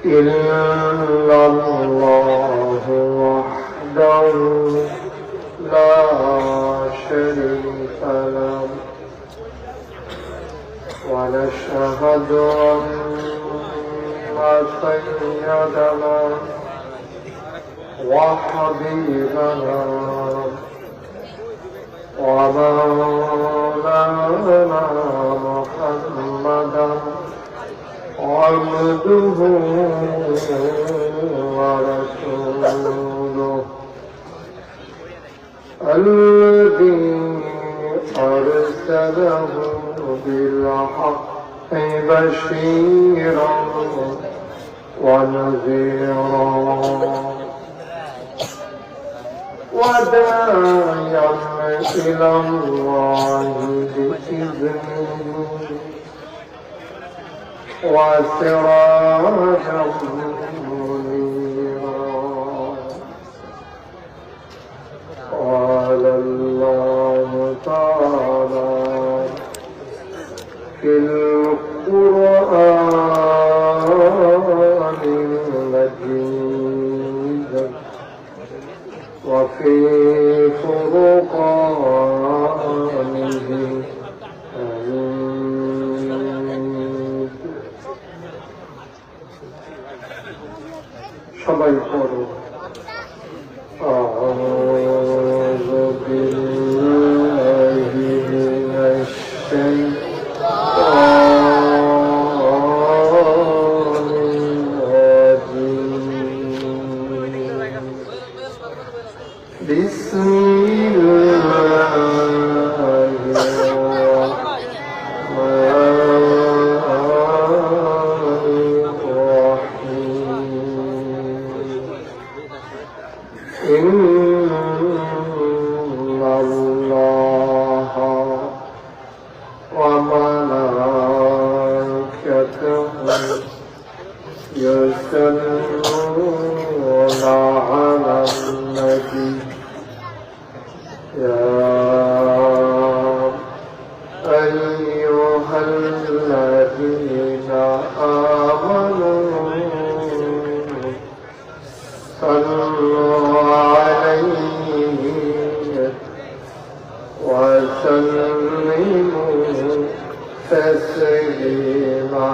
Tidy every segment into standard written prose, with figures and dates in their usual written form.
إلا الله وحده لا شريك له ونشهد أن سيدنا وحبيبنا ومولانا محمدا عبده ورسوله الذي أرسله بالحق بشيرا ونذيرا وداعيا إلى الله بإذنه وسراجا منيرا قال الله تعالى في القرآن المجيد وفي فرقانه সবাই পড়ো আউযু বিল্লাহি মিনাশ শাইতানির রাজীম বিসমিল্লাহির يصلون على النبي يا أيها الذين آمنوا صلوا عليه وسلموا تسليما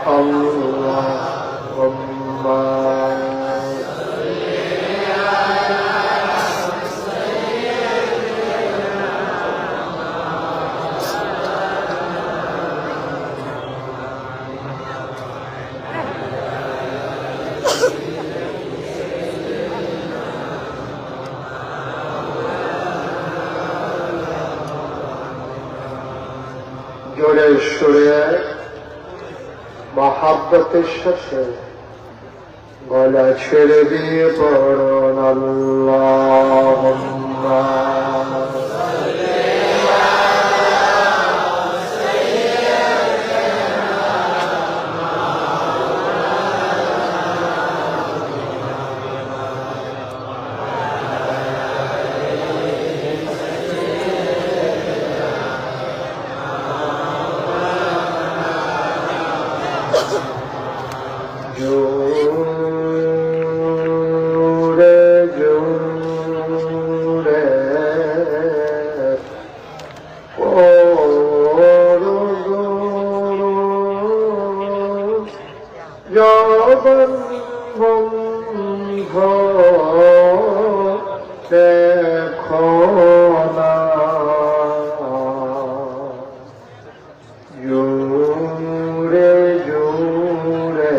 اللهم জোরে সুরে মহাব্বতের সাথে গলা ছেড়ে দিয়ে পড়ুন আল্লাহুম্মা যৌবন বন্ধ দেখো না জোরে জোরে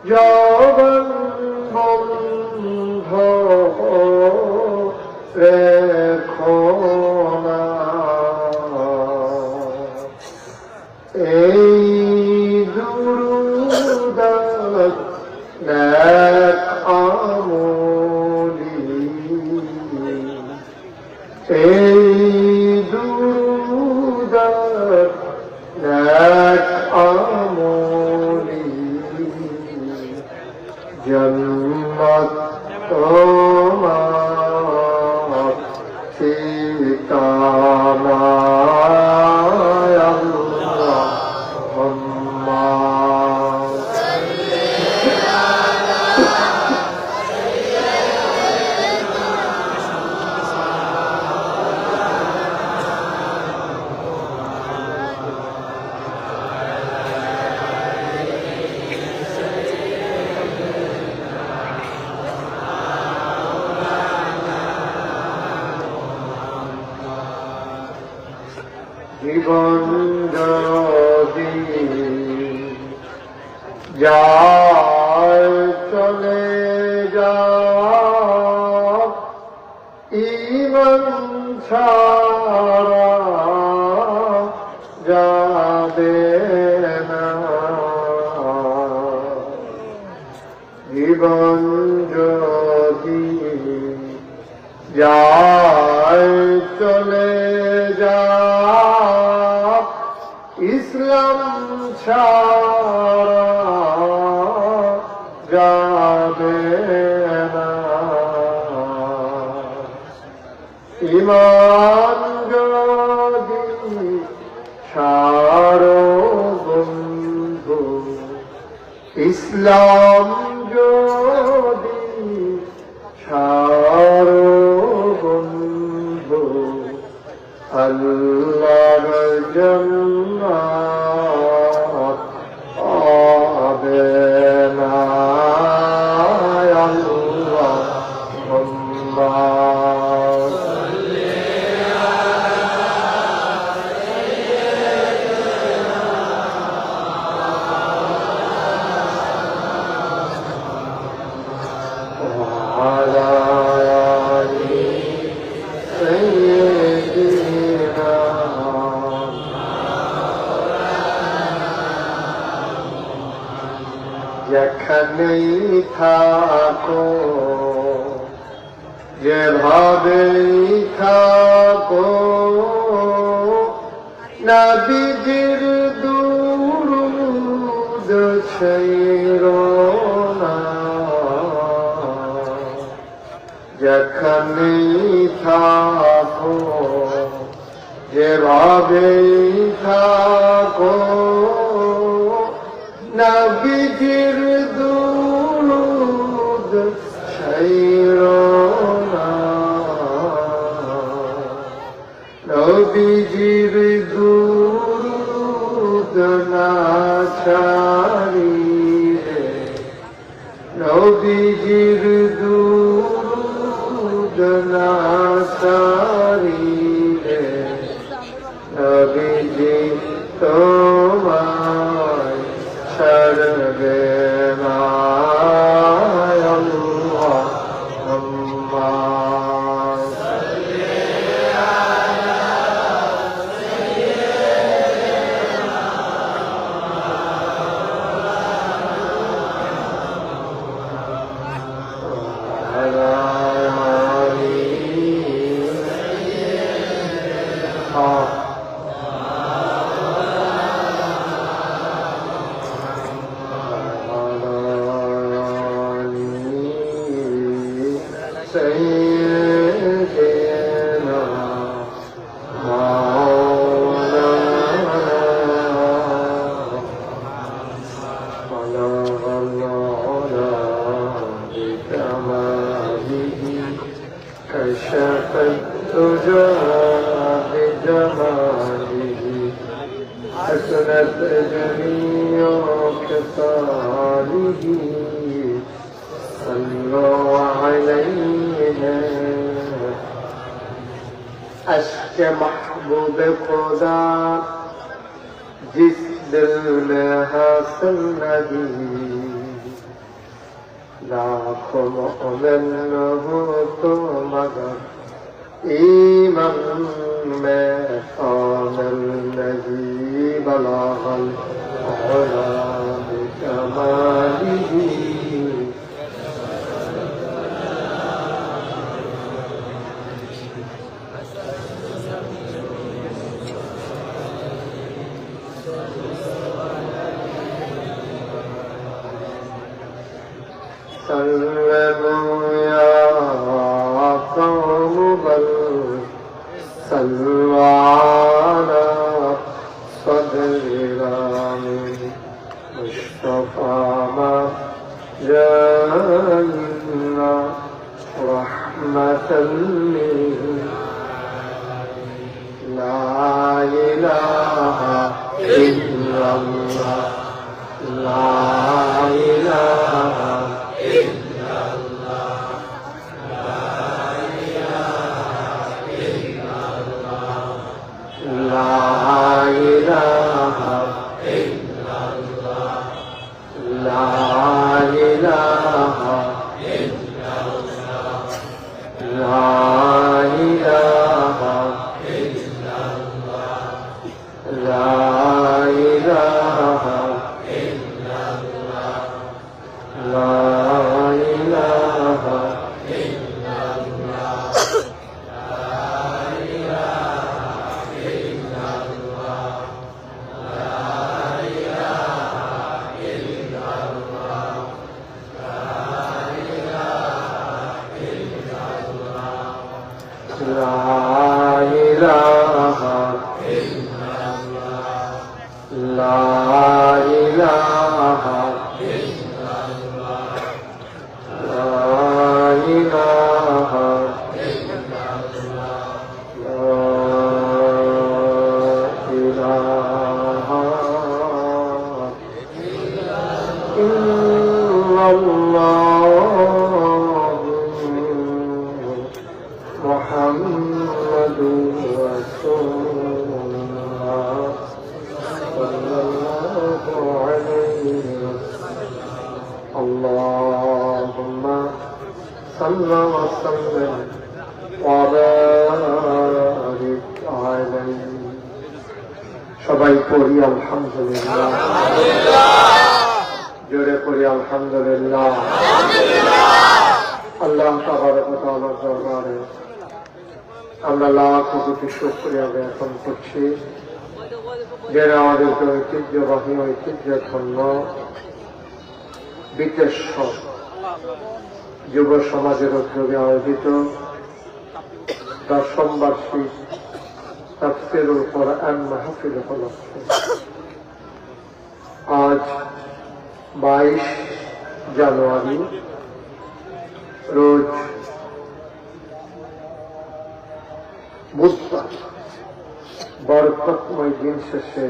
যৌবন বন্ধ রেখো না জীবন যদি যায় চলে যাক ঈমান ছাড়া যাবে না জীবন যদি যায় চলে যাক ইসলাম ছাড়া যাবে না ঈমান যদি ছাড়ো বন্ধু ইসলাম যদি ছাড়ো বন্ধু আল্লাহর জান্নাত পাবে না আল্লাহুম্মা যেখানেই থাকো যেভাবেই থাকো নবীজির দুরূদ ছেড়ো না যেখানেই থাকো যেভাবেই থাকো নবীজির দুরূদ ছাইরো না নবীজির দুরূদ না ছাড়িলে নবীজির দুরূদ না ছাড়িলে নবীজি তোমায় ছাড়বে না আল্লাহুম্মা سيدنا مولانا بلغ العلا بكماله كشف الدجى بجماله حسنت جميع خصاله صلوا عليه اشک محبوب خدا جس دل میں حاصل نہیں لاکھوں مومن ہو تو مگر ایمان میں کامل نہیں بلغ العلا بکمالہ سلموا يا قوم بل صلوا على صدر رامي مصطفى ما جاءنا رحمة لا إله إلا الله لا إله إلا الله لا إله إلا الله لا لا إله إلا الله لا إله إلا الله لا إله إلا الله محمد رسول الله صلى الله عليه وسلم اللهم صل وسلم وبارك عليه সবাই পড়ি আলহামদুলিল্লাহ জোরে পড়ি আলহামদুলিল্লাহ আল্লাহ তাবারক ওয়া তাআলার দরবারে আমরা লাখ কোটি শুকরিয়া জ্ঞাপন করছি যারা আমাদেরকে ঐতিহ্যবাহী ঐতিহ্যধন্য বিকেশ্বর যুব সমাজের উদ্যোগে আয়োজিত দশম বার্ষিক তাফসীরুল কোরআন মাহফিল উপলক্ষে আজ 22 জানুয়ারি রোজ বুধবার বরকতময় দিন শেষে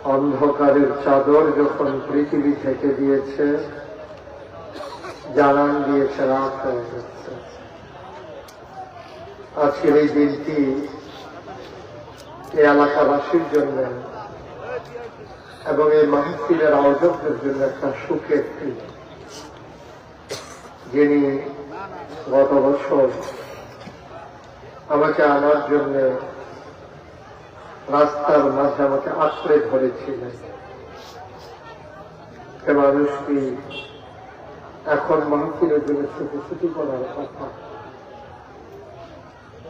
অন্ধকারের চাদর যখন পৃথিবী থেকে দিয়েছে জানান দিয়েছে রাত হয়ে যাচ্ছে আজকের এই দিনটি এই এলাকাবাসীর জন্য এবং এই মাহফিলের আয়োজকদের জন্য একটা সুখের দিন যিনি গত বছর আমাকে আনার জন্য রাস্তার মাঝে আমাকে আঁকড়ে ধরেছিলেন সে মানুষটি এখন মাহফিলের জন্য ছুটি করার কথা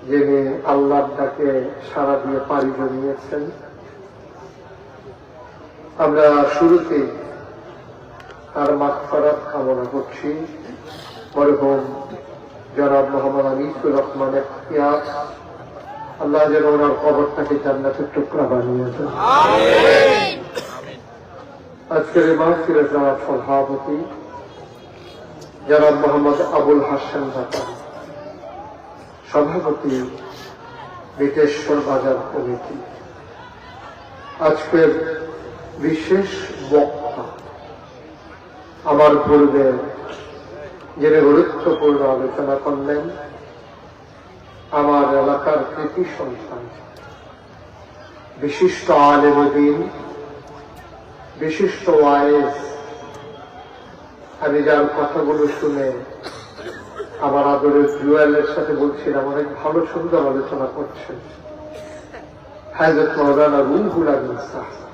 যিনি আল্লাহর ডাকে সাড়া দিয়ে পাড়ি জমিয়েছেন আমরা শুরুতে তার মাগফিরাত কামনা করছি মরহুম জনাব মোহাম্মদ আনিসুর রহমান ইখতিয়ার আল্লাহ যেন ওনার কবরটাকে জান্নাতের টুকরা বানিয়ে দেন আজকের এই মাহফিলের যারা সভাপতি জনাব মোহাম্মদ আবুল হাসান ঢাকা সভাপতি বিকেশ্বর বাজার কমিটি আজকের বিশেষ বক্তা আমার পূর্বে যিনি গুরুত্বপূর্ণ আলোচনা করলেন আমার এলাকার কৃতি সন্তান বিশিষ্ট আলেম দ্বীন বিশিষ্ট ওয়াইজ আমি যার কথাগুলো শুনে আমার আদরের জুয়েলের সাথে বলছিলাম অনেক ভালো সুন্দর আলোচনা করছেন হযরত মাওলানা রুহুল আমিন সাহেব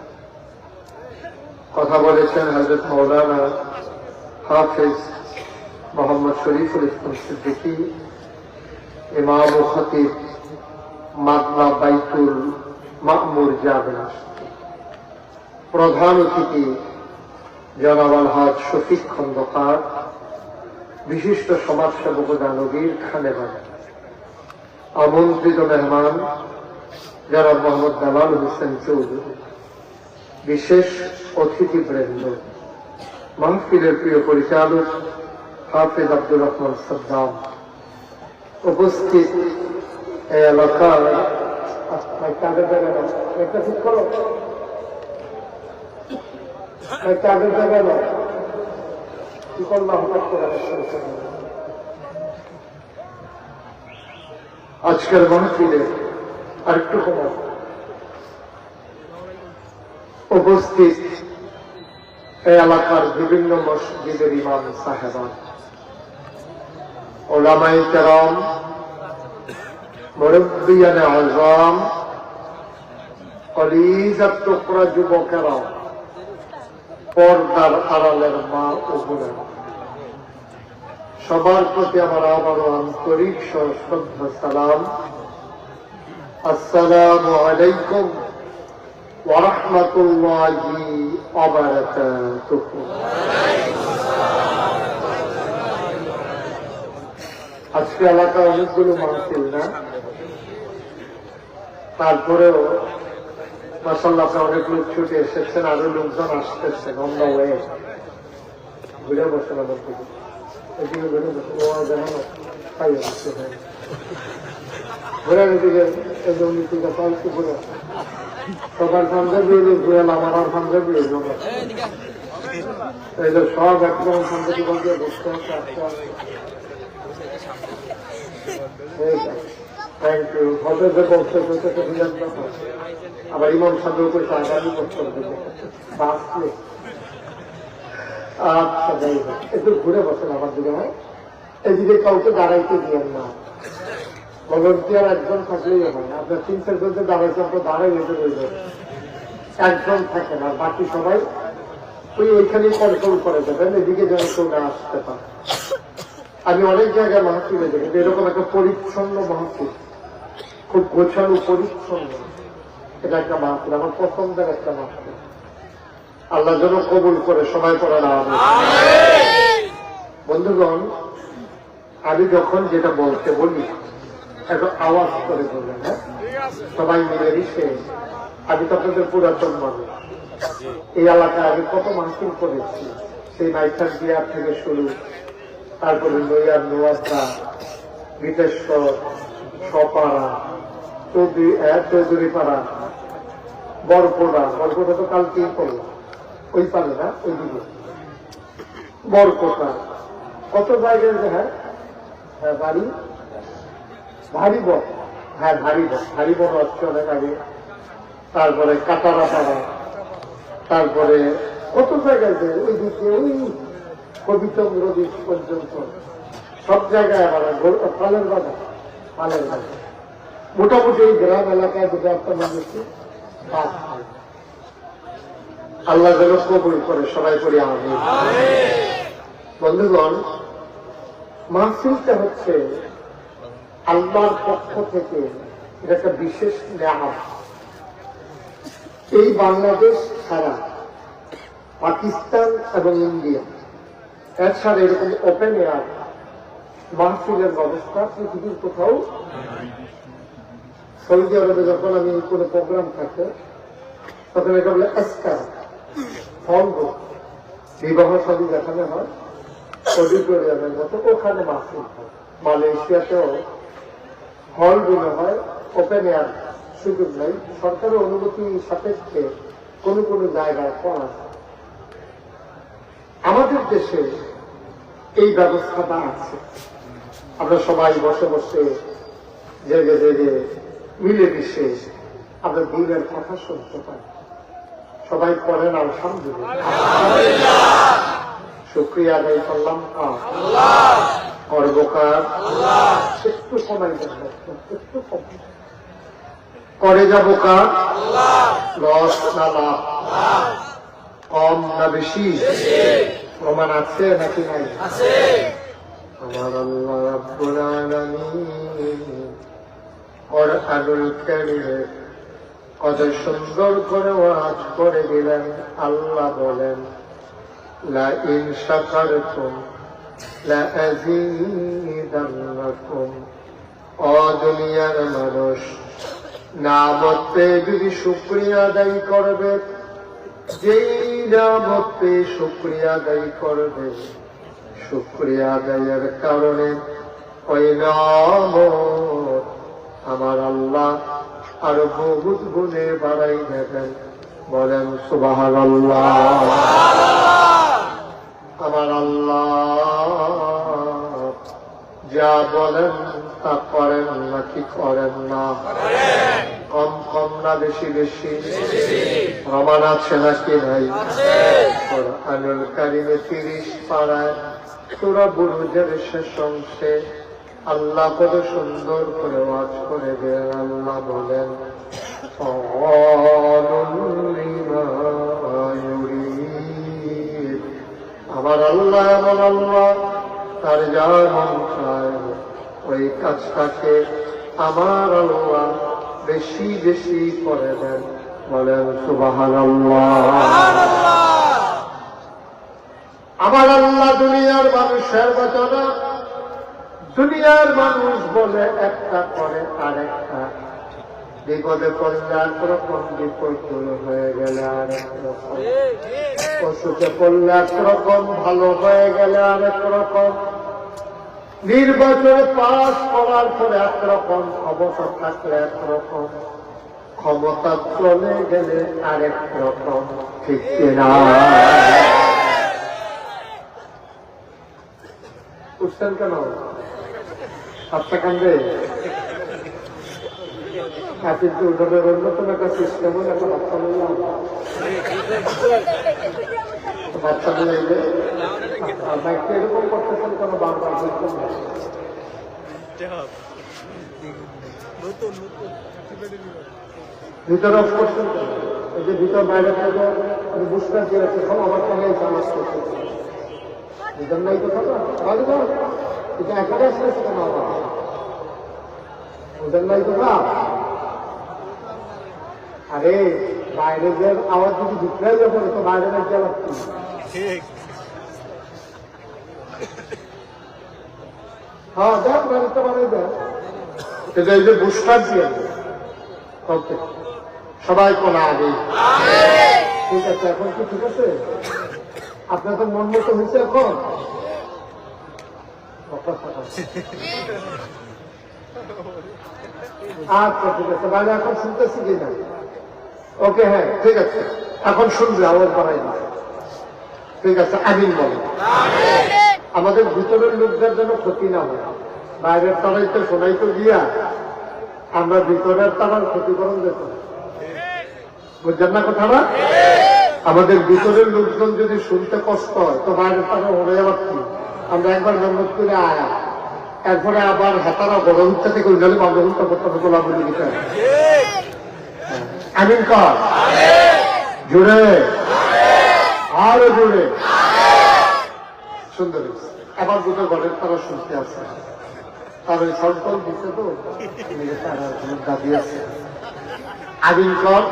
কথা বলেছেন হযরত মাওলানা হাফেজ মোহাম্মদ শরীফুল ইসলাম সিদ্দিকী ইমাম ও খতিব মাদনা বাইতুল মামুর জামে প্রধান অতিথি জনাব আলহাজ শফিক খন্দকার বিশিষ্ট সমাজসেবক দানবীর খানেবান আমন্ত্রিত মেহমান জনাব মোহাম্মদ জালাল হোসেন চৌধুরী বিশেষ অতিথিবৃন্দ মাহফিলের প্রিয় পরিচালক হাফেজ আব্দুর রহমান সাদ্দাম উপস্থিত এই এলাকার আজকের মাহফিলে আরেকটু কমার উপস্থিত এই এলাকার বিভিন্ন মসজিদের ইমাম সাহেবান উলামায়ে কেরাম, মুরব্বিয়ানে আযম, কলিজার টুকরা যুবকেরা, পর্দার আড়ালের মা ও বোনেরা, সবার প্রতি আমার আবারও আন্তরিক শ্রদ্ধা সালাম। আসসালামু আলাইকুম ওয়া রাহমাতুল্লাহি ওয়া বারাকাতুহু। আজকে এলাকায় অনেকগুলো মাহফিল না, তারপরেও মাশাআল্লাহ অনেক লোক ছুটে এসেছেন, আরো লোকজন আসতেছেন। অন দ্য ওয়ে ঘুরে বসে না বলতে এদিকে ঘুরে বসে ঘুরে এদিকে এদিকে পাল্টু ঘুরে সবার পাঞ্জাবি ঘুরে আমার আর পাঞ্জাবি এই যে সব একদম পাঞ্জাবি বলতে বসতে হচ্ছে। Thank you. ঘটে যে বলছে আবার ইমাম সাহেব কইছে আগামী বছর দেবো। আচ্ছা যাই হোক, একটু ঘুরে বসেন আমার দিকে। হয় এদিকে কাউকে দাঁড়াইতে দিয়েন না, ভলেন্টিয়ার একজন থাকলেই হয়। আপনার 3-4 জনকে দাঁড়াইছেন তো দাঁড়াই যেতে রইল, একজন থাকে না, বাকি সবাই ওই ওইখানেই কন্ট্রোল করে দেবেন, এদিকে যেন কেউ না আসতে পারে। আমি অনেক জায়গায় মাহফিলে দেখি এরকম একটা পরিচ্ছন্ন মাহফিল, খুব গোছানো পরিচ্ছন্ন, এটা একটা মাহফিল, আমার পছন্দের একটা মাহফিল। আল্লাহ যেন কবুল করে সবাই করার আমিন। বন্ধুগণ, আমি যখন যেটা বলতে বলি একটু আওয়াজ করে বলবেন, হ্যাঁ সবাই মিলে মিশে। আমি তো আপনাদের পুরাতন মানুষ, এই এলাকায় আমি কত মাহফিল করেছি, সেই মাইথার বিয়ার থেকে শুরু, তারপরে নৈয়ার নোয়াদা, গীতেশ্বর, সপাড়া, চৌধুরীপাড়া, বরপোড়া। বরপোড়া তো কালকেই করলাম, ওই পারে না ওই দিকে বরকোটা, কত জায়গায় যে হ্যাঁ হ্যাঁ বাড়ি ভারী বড়, হ্যাঁ ভারী বড় হচ্ছে অনেক আগে। তারপরে কাটারাপাড়া, তারপরে কত জায়গায় যে ওই দিকে ওই কবিচন্দ্র দ্বীপ পর্যন্ত সব জায়গায় আবার পালের বাজার। মোটামুটি এই গ্রাম এলাকায় যদি একটা মানুষকে আল্লাহ যেন কবুল করে সবাই করি আমিন। বন্ধুগণ, মাহফিলটা হচ্ছে আল্লাহর পক্ষ থেকে এটা একটা বিশেষ নেয়ামত। এই বাংলাদেশ ছাড়া পাকিস্তান এবং ইন্ডিয়া এছাড়া এরকম ওপেন এয়ার মাহফিলের ব্যবস্থা পৃথিবীর কোথাও। সৌদি আরবে যখন আমি কোনো প্রোগ্রাম থাকে তখন এটা বলে এসকার হল, বিবাহ সাদী দেখানো হয় অডিটোরিয়ামের মতো, ওখানে মাহফিল হয়। মালয়েশিয়াতেও হল রুমে হয়, ওপেন এয়ার সুযোগ নেই, সরকারের অনুমতি সাপেক্ষে কোনো কোনো জায়গায় করা। আমাদের দেশে এই ব্যবস্থাটা আছে, আমরা সবাই বসে বসে জেগে জেগে মিলেমিশে আমরা দিনের কথা শুনতে পাই। সবাই পড়েন আলহামদুলিল্লাহ, শুকরিয়া আদায় করলাম করবকার। একটু সময় একটু করে যাবো কার, লস না লাভ, কম না বেশি, প্রমাণ আছে নাকি নাই? আমার আল্লাহ রাব্বুল আলামিন কুরআনুল কারীমে কত সুন্দর করে ওয়াজ করে দিলেন। আল্লাহ বলেন, লা ইন শাকারতুম লা আযীদান্নাকুম। ও দুনিয়ার মানুষ, নামত পেয়ে যদি শুকরিয়া আদায় করবে, যেই নামত পেয়ে শুকরিয়া আদায় করবে, শুকরিয়া আদায়ের কারণে ওই নামত আমার আল্লাহ আরো বহুত গুণে বাড়াই দেবেন। বলেন সুবহানাল্লাহ। আমার আল্লাহ যা বলেন তা করেন নাকি করেন না? কম কম না বেশি বেশি? প্রমাণ আছে নাকি নাই? কুরআনুল কারীমে 30 পারায় সূরা বুরুজের শেষ অংশে আল্লাহ কত সুন্দর করে ওয়াজ করে দেন। আল্লাহ বলেন আমার আল্লাহ এমন আল্লাহ, তার যা মন চায় ওই কাজটাকে আমার আল্লাহ বেশি বেশি করে দেন। বলেন সুবহানাল্লাহ। আমার আল্লাহ দুনিয়ার মানুষের ঘটনা, দুনিয়ার মানুষ বলে একটা করে আরেকটা, বিপদে পড়লে একরকম, বিপদ হয়ে গেলে আরেক রকম, অসুখে পড়লে একরকম, ভালো হয়ে গেলে আরেক রকম, নির্বাচনে পাস করার পরে একরকম, ক্ষমতা থাকলে একরকম, ক্ষমতা চলে গেলে আরেক রকম। ঠিক কিনা? বুঝছেন কেন? হাতটা কান্দে। কিন্তু উঠোনের অন্যতম একটা সিস্টেম হল একটা বাচ্চা নিলাম, বাচ্চা নিয়ে এলে বাইকটা এরকম করতেছেন কেন? বারবার বলছেন না। ভিতরে অফ করছেন কেন? এই যে ভিতর বাইরে থেকে আমি বুঝতে পেরেছি, সব আমার সঙ্গে চালাস করতে ভিতর নাই কোথাও না, এটা এখানে আসলে কেন আবার ওদের নাই কোথা? আরে বাইরে যে আওয়াজ যদি ভিতরে যাবে তো বাইরে না গিয়ে লাগছে। হ্যাঁ দেখ বাড়িতে বানিয়ে দেন, এটা এই যে বুস্টার দিয়ে ওকে সবাই কোনা আগে। ঠিক আছে, এখন কি ঠিক আছে? আপনার তো মন মতো হয়েছে এখন? আচ্ছা ঠিক আছে, বাইরে এখন শুনতেছি কিনা? ওকে হ্যাঁ ঠিক আছে, এখন শুনবে, আওয়াজ বাড়াই দিচ্ছে। ঠিক আছে, আমিন বলে। আমাদের ভিতরের লোকদের যেন ক্ষতি না হয়, বাইরের তারাই তো শোনাই তো গিয়া আমরা ভিতরের তারার ক্ষতিকরণ দেখো। বুঝছেন না কথাটা? আমাদের ভিতরের লোকজন যদি শুনতে কষ্ট হয় তো বাইরের তারা হয়ে যাবার কি? আমরা একবার জন্মত করে আয়া, এরপরে আবার হেতারা বড় উঠতে থেকে উঠালে বান্ধবতা করতে হবে, গোলা বলে দিতে হবে। আমিন কর জোরে, আরো জোরে। সুন্দর। আবার দুটো ঘরের তারা শুনতে আসছে, তার ওই সন্তান দিচ্ছে তো তারা দাবি আছে। আমিন কর।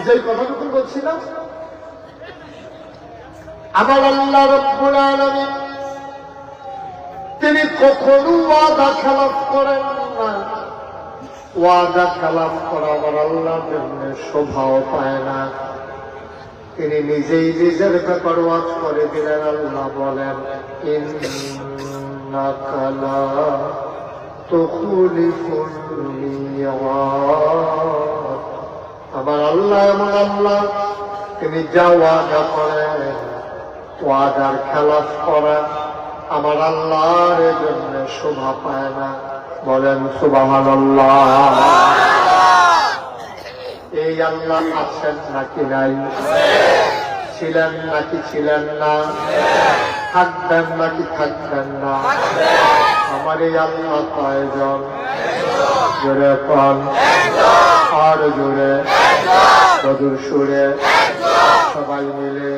যে কথাটুকু বলছিলাম, আমার আল্লাহ রাব্বুল আলামিন তিনি কখনো ওয়াদা খেলাফ করেন না। ওয়াদা খেলাফ করা আমার আল্লাহর জন্য শোভাও পায় না। তিনি নিজেই নিজের ব্যাপার ওয়াজ করে দিলেন। আল্লাহ বলেন ইন্নাকা লা তুখলিফুল মিয়াদ। আমার আল্লাহ এমন আল্লাহ, তিনি যা ওয়াদা করেন, ওয়াদার খেলাফ করা আমার আল্লাহর জন্য শোভা পায় না। বলেন সুবহানাল্লাহ। এই আল্লাহ আছেন নাকি নাই? ছিলেন নাকি ছিলেন না? থাকবেন নাকি থাকবেন না? আমার এই আল্লাহ কয়জন? জোরে কোন, আর জোরে, মধুর সুরে, সবাই মিলে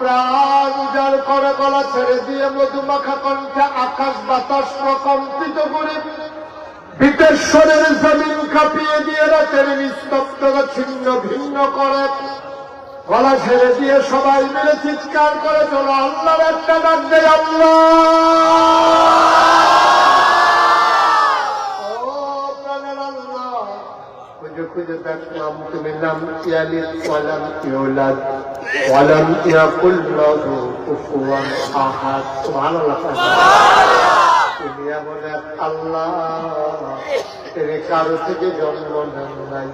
প্রাণ উজাড় করে গলা ছেড়ে দিয়ে মধুমাখা কণ্ঠে আকাশ বাতাস প্রকম্পিত করে বিতেশ্বরের জমিন কাঁপিয়ে দিয়ে রাতের নিস্তব্ধতা ছিন্ন ভিন্ন করে গলা ছেড়ে দিয়ে সবাই মিলে চিৎকার করে চলো আল্লাহর একটা ডাক দেয় আল্লাহ। খুঁজে খুঁজে দেখলাম তুমি লাম ইয়ালিদ ওয়ালাম ইউলাদ ওয়ালাম ইয়াকুল লাহু কুফুয়ান আহাদ। সুবহানাল্লাহ। তুমি এমন এক আল্লাহ, তিনি কারো থেকে জন্ম দেন নাই,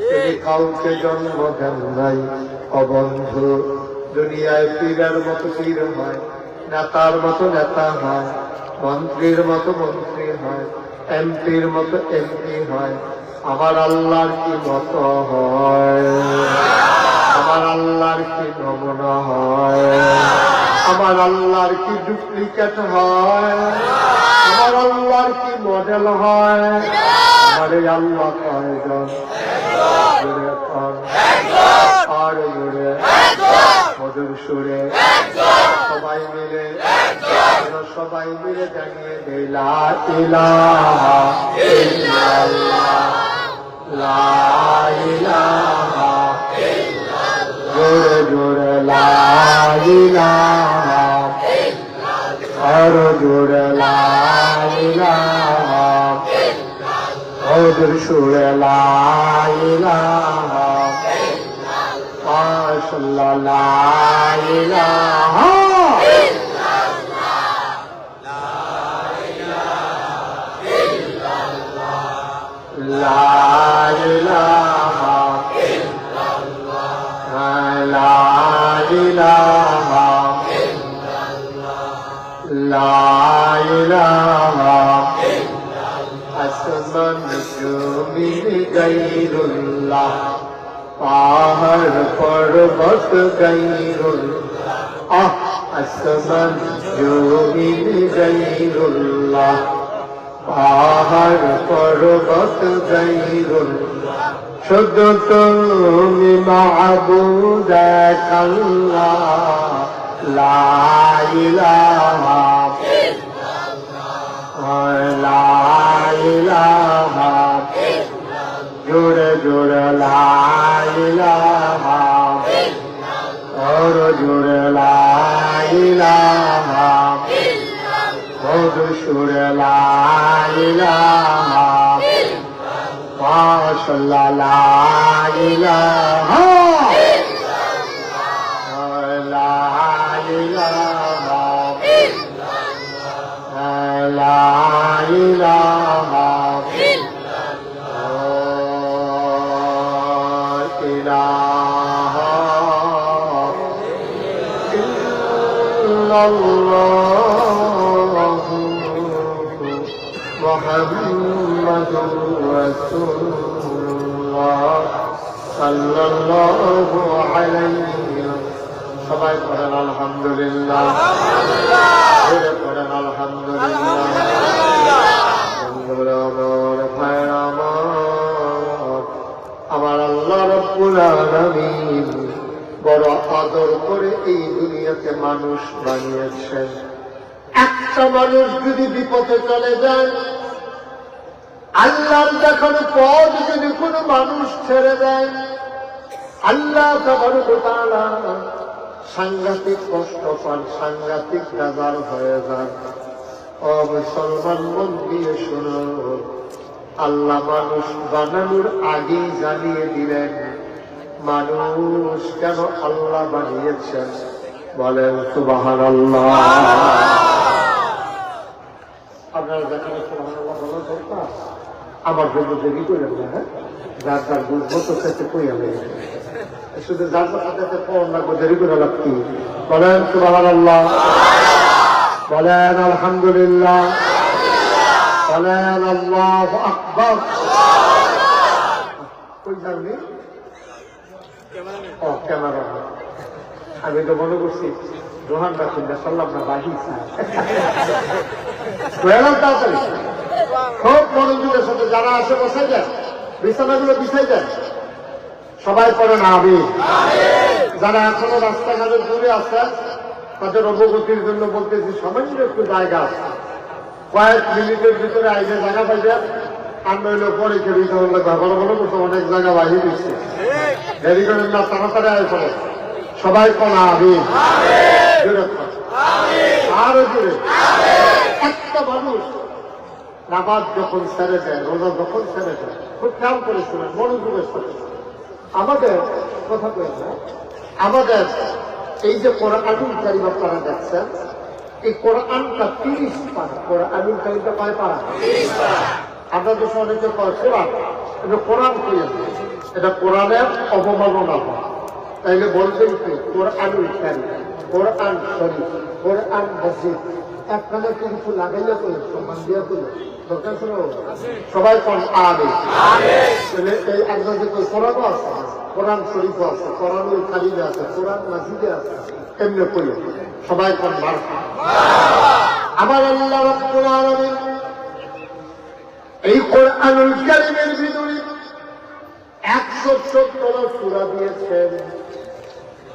তিনি কাউকে জন্ম দেন নাই। অবন্ধু, দুনিয়ায় পীরের মতো পীর হয়, নেতার মতো নেতা হয়, মন্ত্রীর মতো মন্ত্রী হয়, এমপির মতো এমপি হয়। আমার আল্লাহর কি মত হয়? আমার আল্লাহর কি নমুনা হয়? আমার আল্লাহর কি ডুপ্লিকেট হয়? আমার আল্লাহর কি মডেল হয়? আমার এই আল্লাহ কয়জন? আর জুড়ে মধুর সুরে সবাই মিলে জানিয়ে দেই লা ইলাহা ইল্লাল্লাহ, লা ইলাহা ইল্লাল্লাহ, জোরে জোরে লা ইলাহা ইল্লাল্লাহ, আর জোরে লা ইলাহা ইল্লাল্লাহ, মধুর সুরে লা ইলাহা ইল্লাল্লাহ, মাশাআল্লাহ লা ইলাহা লা ইলাহা ইল্লাল্লাহ, লা ইলাহা ইল্লাল্লাহ, লা ইলাহা ইল্লাল্লাহ, আসমান জমিন গায়রুল্লাহ, পাহাড় পর্বত গায়রুল্লাহ, আসমান জমিন গায়রুল্লাহ, পাহাড় পর্বত গায়রুল্লাহ, শুধু তুমি মাবুদ এক আল্লাহ, লা ইলাহা ইল্লাল্লাহ, লা ইলাহা ইল্লাল্লাহ, জোরে জোরে লা ইলাহা ইল্লাল্লাহ, আর জোরে লা ইলাহা মধুর সুরে লা ইলাহা ইল্লাল্লাহ, মাশাআল্লাহ লা ইলাহা ইল্লাল্লাহ, লা ইলাহা ইল্লাল্লাহ, লা ইলাহা ইল্লাল্লাহ, ইলাহা ইল্লাল্লাহ, মুহাম্মাদুর রাসূলুল্লাহ সাল্লাল্লাহু আলাইহি। সবাই পড়েন আলহামদুলিল্লাহ, জোরে পড়েন আলহামদুলিল্লাহ। আমার আল্লাহ রাব্বুল আলামিন বড় আদর করে এই দুনিয়াতে মানুষ বানিয়েছেন। একটা মানুষ যদি বিপদে চলে যায়, আল্লাহর দেখানো পথ যদি কোনো মানুষ ছেড়ে দেয়, আল্লাহ তাবারক ওয়া তাআলা সাংঘাতিক কষ্ট পান, সাংঘাতিক বেজার হয়ে যান। ও মুসলমান, মন দিয়ে শোনো, আল্লাহ মানুষ বানানোর আগেই জানিয়ে দিলেন মানুষ কেন আল্লাহ বানিয়েছেন। বলেন সুবহানাল্লাহ। আপনারা যেখানে সুবহানাল্লাহ বলা দরকার, আমার জন্য দেরি করেন না। হ্যাঁ, যার যার বুঝবো তো খেতে কই আমি শুধু যার সাথে ফোন লাগবে, দেরি করে লাগছি। বলেন সুবহানাল্লাহ, বলেন আলহামদুলিল্লাহ, বলেন আল্লাহু আকবার। কই যাবি? ও ক্যামেরা। আমি তো মনে করছি রোহান রাখুন সাল্লাম না বাহি তাড়াতাড়ি খুব মনোযোগের সাথে যারা আসে বসাই যায়, বিছানাগুলো বিছাই যায়। সবাই পড়ে না আমিন। যারা এখনো রাস্তাঘাটে দূরে আছে তাদের অবগতির জন্য বলতেছি, সামান্য একটু জায়গা আছে, কয়েক মিনিটের ভিতরে আইনে জায়গা পাইবে। আর নইলে পরে খেলি তখন ভালো ভালো করছে, অনেক জায়গা বাহির দিচ্ছে। দেরি করেন না, তাড়াতাড়ি আয় পড়ে। সবাই কোন আমিন। আরো জোরে। একটা মানুষ নামাজ যখন ছেড়ে যায়, রোজা যখন ছেড়ে যায়, খুব খেয়াল করে শুনেন, মনোযোগের সাথে। আমাদের কথা কয়েন না, আমাদের এই যে কোরআনুল কারীম আপনারা দেখছেন, এই কোরআনটা 30 পারা। কোরআনুল কারীমটা কয় পারা? 30 পারা। আমরা তো অনেকে কয় কোরআন, এটা কোরআন কইয়া, এটা কোরআনের অবমাননা হয়। তাইলে বলবেন কি কোরআনুল কারীম, কোরআন শরীফ, কোরআন মজিদ, একখানে কিছু লাগাইলে তো সম্মান দিয়া তো দরকার ছিল। সবাই কোন আমিন। এই একজন যে কোরআনও আছে, কোরআন শরীফও আছে, কোরআনুল কারীমে আছে, কোরআন মাজিদে আছে, এমনি কইয়া সবাই কোন মারহাবা। আমার আল্লাহ রাব্বুল আলামিন এই কোরআনুল কারীমের ভিতরে 117টা সূরা দিয়েছেন,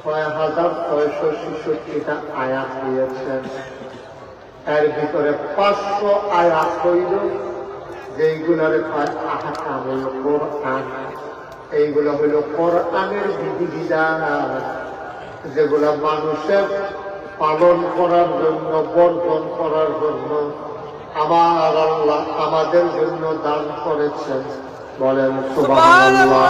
6666টা আয়াত দিয়েছেন। এর ভিতরে 500 আয়াত হইল যেইগুলোর আহকামুল কোরআন, এইগুলো হইল কোরআনের বিধিবিধান, যেগুলো মানুষের পালন করার জন্য, বর্জন করার জন্য আমার আল্লাহ আমাদের জন্য দান করেছেন। বলেন সুবহানাল্লাহ।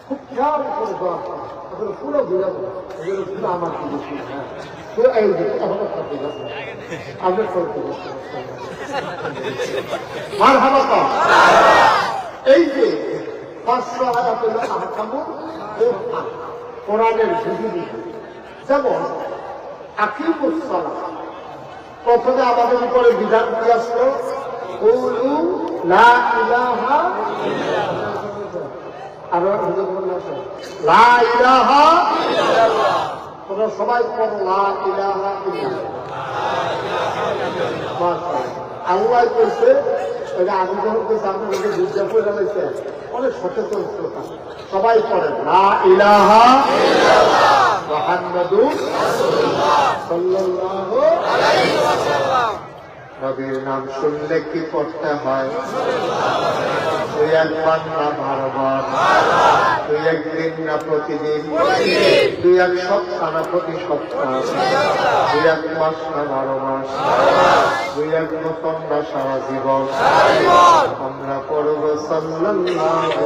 খুব খেয়াল করে দোয়া করেন, আসলে পুরো বুঝাবো, এগুলো শুধু আমার জিনিস। হ্যাঁ, তো এই যে এখনো থাকতে যাচ্ছে আপনার করতে যাচ্ছে মারহাবা তো। এই যে 500 আয়াত হলো আহকামুল কোরআন, কোরআনের বিধিবিধান। যেমন আকিমুস সালাত, প্রথমে আমাদের উপরে বিধান কি আসলো? কুলু লা ইলাহা ইল্লাল্লাহ। আরো লা ইলাহা ইল্লাল্লাহ। তোমরা সবাই পড়ো লা ইলাহা ইল্লাল্লাহ। আল্লাহ কইছে, এটা আমি যখন কইছি আপনাদের বুঝতে পড়ে রয়েছে, অনেক সচেতন শ্রোতা সবাই পড়ে লা ইলাহা ইল্লাল্লাহ মুহাম্মাদুর রাসূলুল্লাহ সাল্লাল্লাহু আলাইহি ওয়াসাল্লাম। নবীর নাম শুনলে কি করতে হয়? তুই একবার না বারবার, তুই একদিন না প্রতিদিন, তুই এক সপ্তাহ না প্রতি সপ্তাহ, তুই এক মাস না 12 মাস, তুই এক বছর না সারা জীবন আমরা পড়ব সাল্লাল্লাহু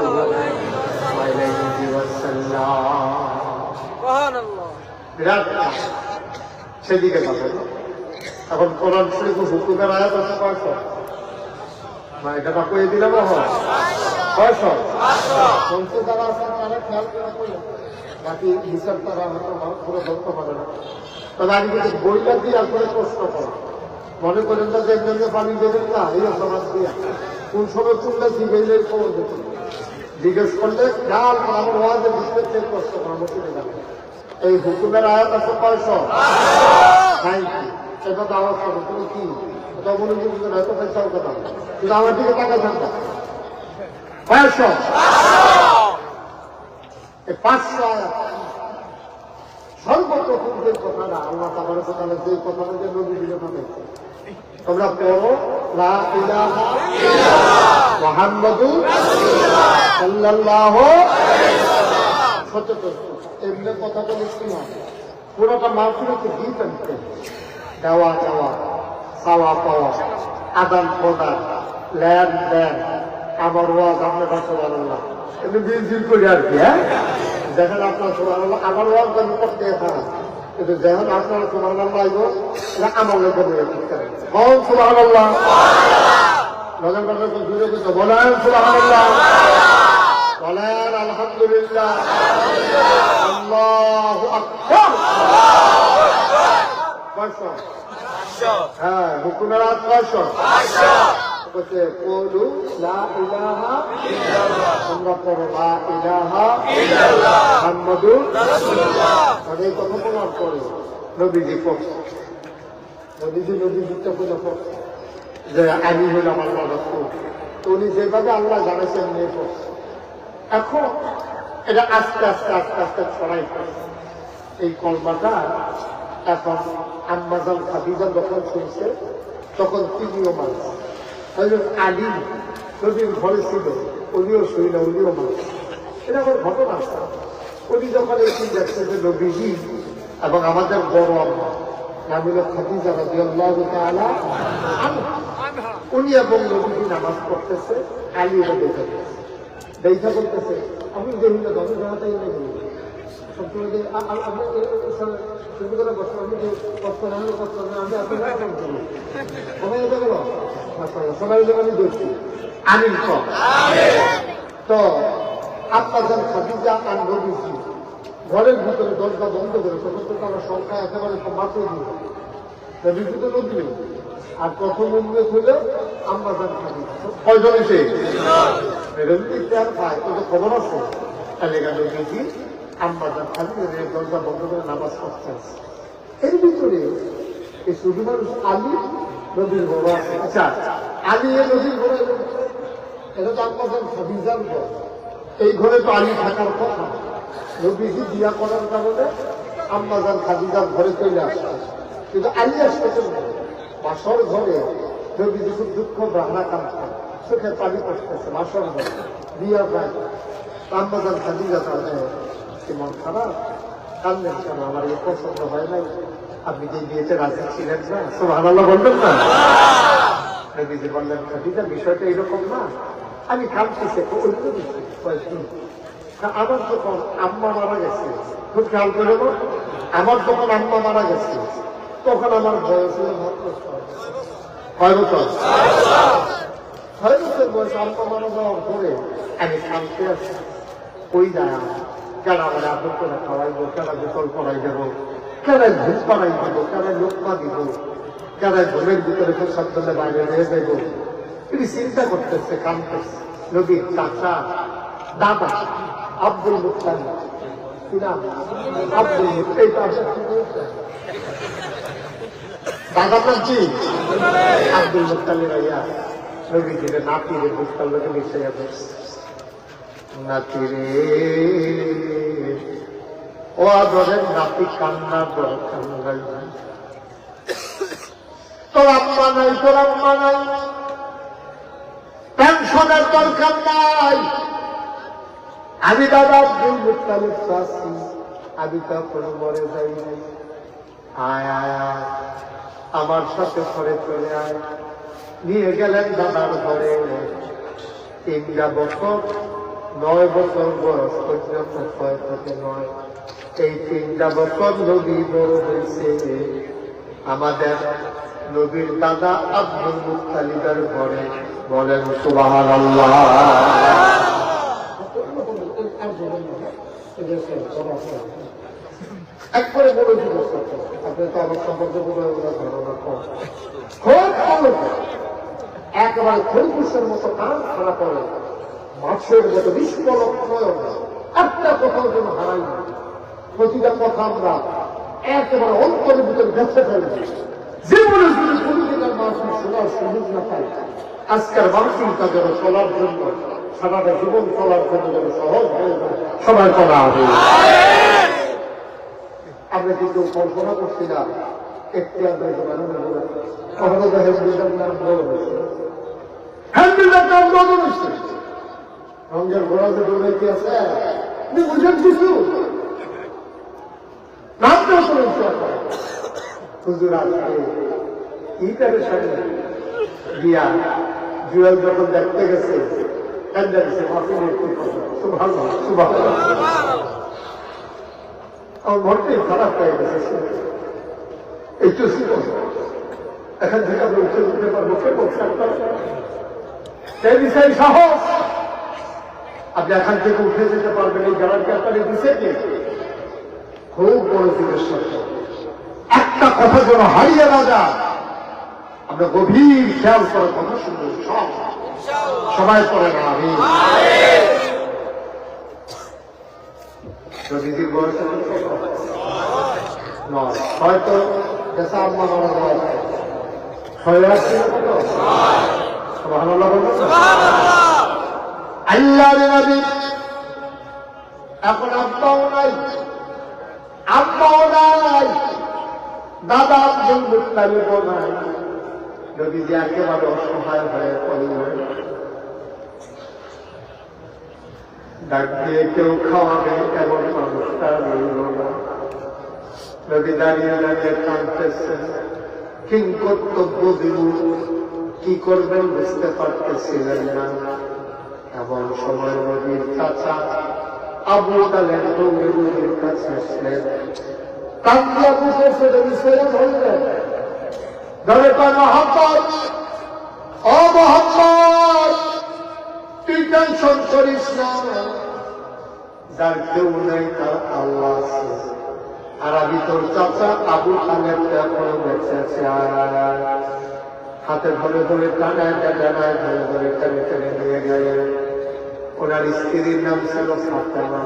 আলাইহি ওয়াসাল্লাম। বিরাট সেদিকে কথা। এখন কোরআন শরীফ হুকুমের আয়াত আছে 500 না, এটা না কয়ে দিলাম। 500 পঞ্চাশ যারা আছেন তারা খেয়াল করে করলেন, বাকি হিসাব তারা হয়তো পুরো ধরতে পারে না। তবে আমি যদি বইটা দিয়ে আসলে প্রশ্ন করো, মনে করেন না যে একজনকে পানি দেবেন না, এই সমাজ দিয়ে কোন সময় কোনটা জিজ্ঞেস খবর দিত, জিজ্ঞেস করলে খেয়াল আমার ওয়াজে বুঝতে প্রশ্ন করা মসজিদে যাবে। এই হুকুমের আয়াত আছে 500 নাই, সেটা তো আওয়াজ করো। তুমি কি এটা বলে বুঝবেন, হয়তো পয়সার কথা, কিন্তু আমার দিকে টাকা থাকবে 500 আয়াত। সর্বপ্রথম যে কথাটা আল্লাহ তাআলার কথা, যে কথাটা যে নবী দিলে পাবে, তোমরা পড়ো লা ইলাহা ইল্লাল্লাহ মুহাম্মাদুর রাসূলুল্লাহ সাল্লাল্লাহু আলাইহি ওয়াসাল্লাম। সচেতন এমনি কথা বলে কি না, পুরোটা মাহফিলকে দিতে দেওয়া যাওয়া, চাওয়া পাওয়া, আদান প্রদান, লেনদেন, আমার ওয়াজ আপনার কাছে সুবহানাল্লাহ এমনি বিল করি আর কি। হ্যাঁ, দেখেন আপনার সুবহানাল্লাহ, আমার ওয়াজ আমি করতে থাকা, কিন্তু যখন আপনারা সুবহানাল্লাহ আইব এটা আমার লোকের ঠিক করে সুবহানাল্লাহ। নজর কথা জুড়ে কিছু বলেন সুবহানাল্লাহ, বলেন আলহামদুলিল্লাহ, আল্লাহু আকবার। হ্যাঁ, হুকুমের আয়াত 500 বলছে কুলু লা ইলাহা ইল্লাল্লাহ, তোমরা পড়ো লা ইলাহা ইল্লাল্লাহ মুহাম্মাদুর রাসূলুল্লাহ। মানে এই কথা বলার পরে নবীজি পড়ছে, নবীজিটা বলে পড়ছে যে আমি হলাম আল্লাহ রাসূল। তো উনি যেভাবে আল্লাহ জানাইছেন নিয়ে পড়ছে। এখন এটা আস্তে আস্তে আস্তে আস্তে ছড়াই পড়ছে এই কলমাটা। এখন আম্মাজান খাদিজা যখন শুনছে তখন তিনিও মানুষ, আলী নবীর ঘরে ছিল, উনিও শুই না, উনিও মানুষ। এটা আমার ঘটনা। উনি যখন এই দেখছে যে নবীজি এবং আমাদের বড় আম্মা নাম হল খাদিজা রাদিয়াল্লাহু তাআলা আনহা, উনি এবং নবীজি নামাজ পড়তেছে, আলী দেখা বলতেছে আমি দেখি না দশ জায়গাটাই সবাই আমি দেখছি আমিন। তো আপনার খাদিজা আর নবীজি ঘরের ভিতরে দরজা বন্ধ করে, তখন তো তারা সংখ্যা একেবারে মাত্র বিদ্যুৎ নদী। আর প্রথম উন্মেষ হলে আমরা খাদিজা কয়জন এসে পায়, তো খবর আছে। তাহলে নবীজি আম্মা যান খালি দরজা বন্ধ করে নামাজ পড়তে আছে। এর ভিতরে এই শুধু মানুষ আলী নদীর ঘোড়া আছে। আচ্ছা, আলী এ নদীর ঘোড়া, এটা তো আম্মা যান খাদিজার ঘর। এই ঘরে তো আলী থাকার কথা। নবীজি বিয়া করার কারণে আম্মা যান খাদিজার ঘরে চলে আসছে, কিন্তু আলী আসতে বাসর ঘরে নবীজি খুব দুঃখ বাহানা কাঁদছে, চোখের পানি পড়তেছে। বাসর ঘরে বিয়া প্রায় আম্মা যান খাদিজা তাহলে মন খারাপ, কান্দেন কেন? আমার এই পছন্দ হয় নাই, আপনি যে বিয়েতে রাজি ছিলেন না, সুবহানাল্লাহ বলবেন না? নবীজি বললেন, খাদিজা বিষয়টা এরকম না, আমি কাঁদতেছি অন্য কিছু। আমার যখন আম্মা মারা গেছে, খুব খেয়াল করে নেব, আমার যখন আম্মা মারা গেছে তখন আমার বয়স হলো মাত্র 6 বছর। 6 বছর বয়স আম্মা মারা যাওয়ার পরে আমি কাঁদতে আছি। ওই যায় কেন আমার আদর করে খাওয়াইবো, কেন গোসল করাই দেবো, কেন ঘুম পাড়াই দিব, কেন লোকমা দিব, কেন ঘুমের ভিতরে সব জন্য বাইরে নিয়ে দেবো, তিনি চিন্তা করতেছে, কাঁদতেছে। নবীর চাচা দাদা আব্দুল মুত্তালিব, আব্দুল মুত্তালিব দাদা কি আব্দুল মুত্তালিব ভাইয়া নবীজিরে নাতিরে বুঝতার লোকে মিশে যাবে। নাতিরে ও আদরের নাতি কান্না দরকার, তোর আম্মা নাই, তোর আম্মা নাই, পেনশনের দরকার নাই। আমি দাদা আব্দুল মুত্তালিব চাচ্ছি, আমি তো কোনো মরে যাই নাই। আয় আয় আয়, আমার সাথে ঘরে চলে আয়। নিয়ে গেলেন দাদার ঘরে। 3 বছর 9 বছর বয়স পর্যন্ত 6 থেকে 9, এই 3 বছর নবী বড় হয়েছে আমাদের নবীর দাদা আব্দুল মুত্তালিবের ঘরে। বলেন সুবহানাল্লাহ। একবারে বলে দিল, আপনি তো আমার সম্পর্কে বলে ধারণা কম, খুব ভালো, একেবারে খরগোশের মতো কান খারাপ করে, মাছের মতো বিস্ফোরক নয়, একটা কোথাও যেন হারাই না। প্রতিটা কথা আমরা একেবারে অন্তরের ভিতরে বেঁচে ফেলবো। জীবনে যদি কোনো দিনের মানসিক শোনার সুযোগ না পাই, আজকের মানসিকটা যেন চলার জন্য, সারাটা জীবন চলার জন্য যেন সহজ হয়ে যায়। সবাই করা হবে। আমরা কিন্তু কল্পনা করছি না, একটি রঙের ঘোড়া যে দৌড়ে কি আছে বুঝেন কিছু নামটাও করেছি। হুজুর আসবে ইটারের সামনে বিয়া জুয়েল যখন দেখতে গেছে, আমার মনটাই খারাপ হয়ে গেছে। একটু এখান থেকে আমরা উঠে উঠতে পারবো, কে বলছে সেই বিষয়ে সাহস, আপনি এখান থেকে উঠে যেতে পারবেন। এই গ্যারান্টি আপনাকে দিছে কি? খুব বড় জিনিস। একটা কথা যেন হারিয়ে না যায়, আমরা গভীর খেয়াল করে কথা শুনবো। সবাই করে না আমি নবীজির বয়স নয়, হয়তো দেশা আম্মা মারা যাওয়া হয়ে আসছে। আল্লাহ নবী এখন আব্বাও নাই, আব্বাও নাই, দাদা আব্দুল মুত্তালিবও নাই। নবীজি একেবারে অসহায় হয়ে পড়লেন। ডাক দিয়ে কেউ খাওয়াবে এমন মানুষটা রইল না। নবী দাঁড়িয়ে দাঁড়িয়ে কাঁদতেছেন, কিংকর্তব্য দিব, কি করবেন বুঝতে পারতেছিলেন না। এমন সময় নবীর চাচা আবু তালেব নবীর কাছে আসলেন, কান্দিয়া বুঝেছে নবী ছেড়ে ধরলেন, ধরে কয় মুহাম্মদ, ও মুহাম্মদ, তুই টেনশন করিস না, যার কেউ নেই তার আল্লাহ আছে। আর আমি তোর চাচা আবু তালেব এখনো বেঁচে আছে। হাতে ধরে ধরে টানায় টানায় ধরে ধরে টেনে টেনে নিয়ে গেলেন। ওনার স্ত্রীর নাম ছিল ফাতেমা।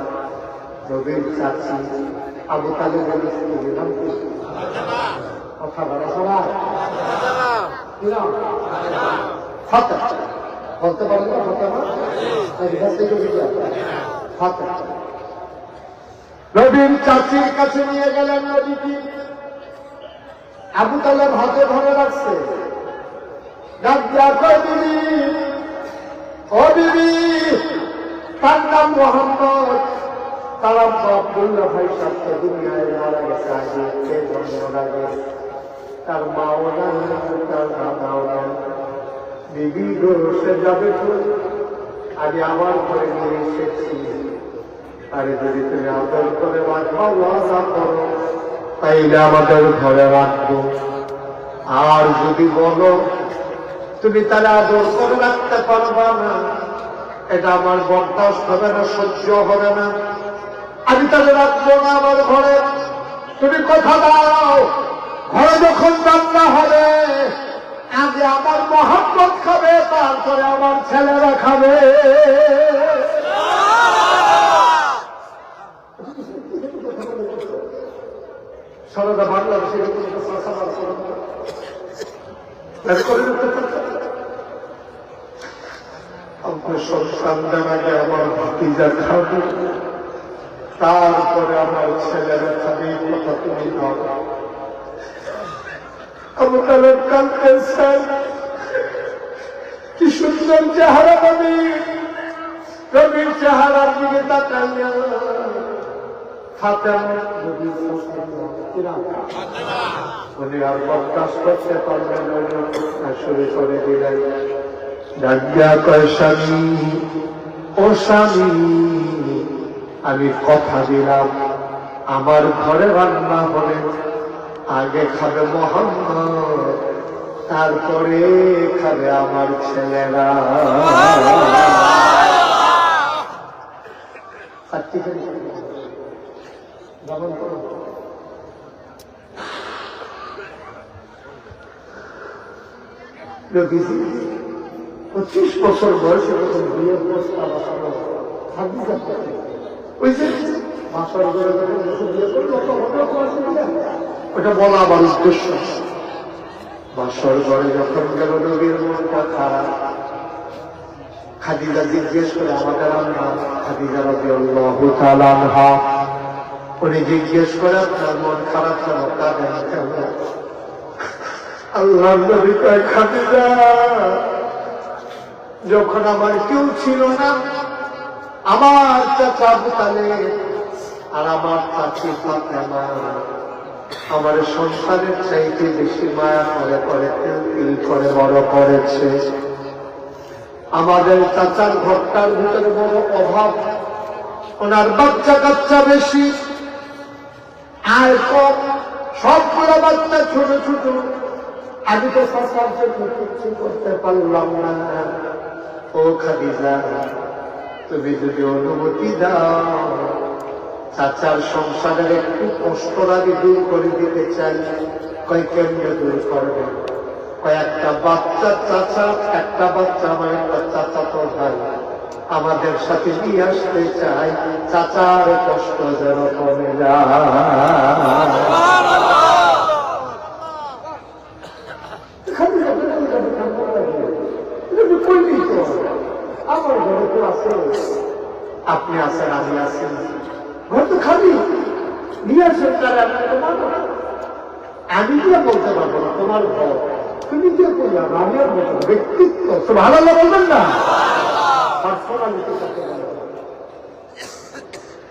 নবীর চাচি আবু তালেবের স্ত্রী নাম কি? কথা বলা সবাই কি নাম? ফাতেমা। বলতে পারেন না ফাতেমা? ফাতেমা নবীর চাচির কাছে নিয়ে গেলেন। নবীকে আবু তালেব হাতে ধরে রাখছে। ডাক দিয়া কয়, বিবি ও বিবি, তার নাম মোহাম্মদ, তার আব্বা আব্দুল্লাহ ভাই সাথে দুনিয়ায় মারা গেছে আগে, সে জন্মের আগে। তার মাও নাই, তার দাদাও নাই। বিবি গো, সে যাবে তো আগে আমার ঘরে নিয়ে এসেছি। আরে যদি তুমি আদর করে রাখো, ওয়াদা করো, তাইলে আমাদের ঘরে রাখবো। আর যদি বলো তুমি তাহলে আদর করে রাখতে পারবা না, এটা আমার বরদাস্ত হবে না, সহ্য হবে না, আমি তাহলে রাখবো না আমার ঘরে। তুমি কথা দাও, ঘরে যখন রান্না হবে আগে আমার মোহাম্মদ খাবে, তারপরে আমার ছেলেরা খাবে। সারাটা বাংলাদেশের আপনার সন্তান জানাকে আমার ভাতিজা খাবে, তারপরে আমার ছেলেরা খাবে, কথা তুমি ভাবো। আবু তালেব কাঁদতেছেন, কি সুন্দর চেহারা নবী, নবীর চেহারার দিকে তাকাইয়া ফাতেমা নবীর উনি আর বরদাস্ত করতে পারলেন না, শুরু করে দিলেন। ডাকিয়া কয়, স্বামী ও স্বামী, আমি কথা দিলাম আমার ঘরে রান্না হলে আগে খাবে মোহাম্মদ, তারপরে খাবে আমার ছেলেরা। নবীজি 25 বছর বয়সে যখন বিয়ের প্রস্তাব আসলো, ওটা বলা আমার উদ্দেশ্য। বাসর ঘরে যখন গেল, নবীর মনটা খারাপ। খাদিজা জিজ্ঞেস করে, আমাদের আম্মা খাদিজা রাদিয়াল্লাহু তাআলা আনহা, উনি জিজ্ঞেস করে, আপনার মন খারাপ কেন, কাঁদেন কেন? আল্লাহর নবী কয়, খাদিজা, যখন আমার কেউ ছিল না, আমার চাচা আবু তালেব আর আমার চাচি ফাতেমা আমার সংসারের চাইতে বেশি মায়া করে করে তিল করে বড় করেছে। আমাদের চাচার ঘরটার ভিতরে বড় অভাব, ওনার বাচ্চা কাচ্চা বেশি আর কম, সবগুলো বাচ্চা ছোট ছোট। আমি তো চাচার জন্য কিছু করতে পারলাম না। ও খাদিজা, তুমি যদি অনুমতি দাও, চাচার সংসারের একটু কষ্ট লাগে দূর করে দিতে চাই। কয়, কেমনে দূর করবে? কয়েকটা বাচ্চা চাচা, একটা বাচ্চা আমার একটা চাচা তো ভাই, আমাদের সাথে নিয়ে আসতে চাই, চাচার কষ্ট যেন কমে যায়। আমার ঘরে তো আছে, আপনি আছেন, আমি আছি, ঘর তো খালি, নিয়ে আসেন। আমি দিয়ে বলতে পারবো না তোমার ঘর, তুমি দিয়ে বললাম, আমি আর বলবো ব্যক্তিত্ব ভালো বলবেন না।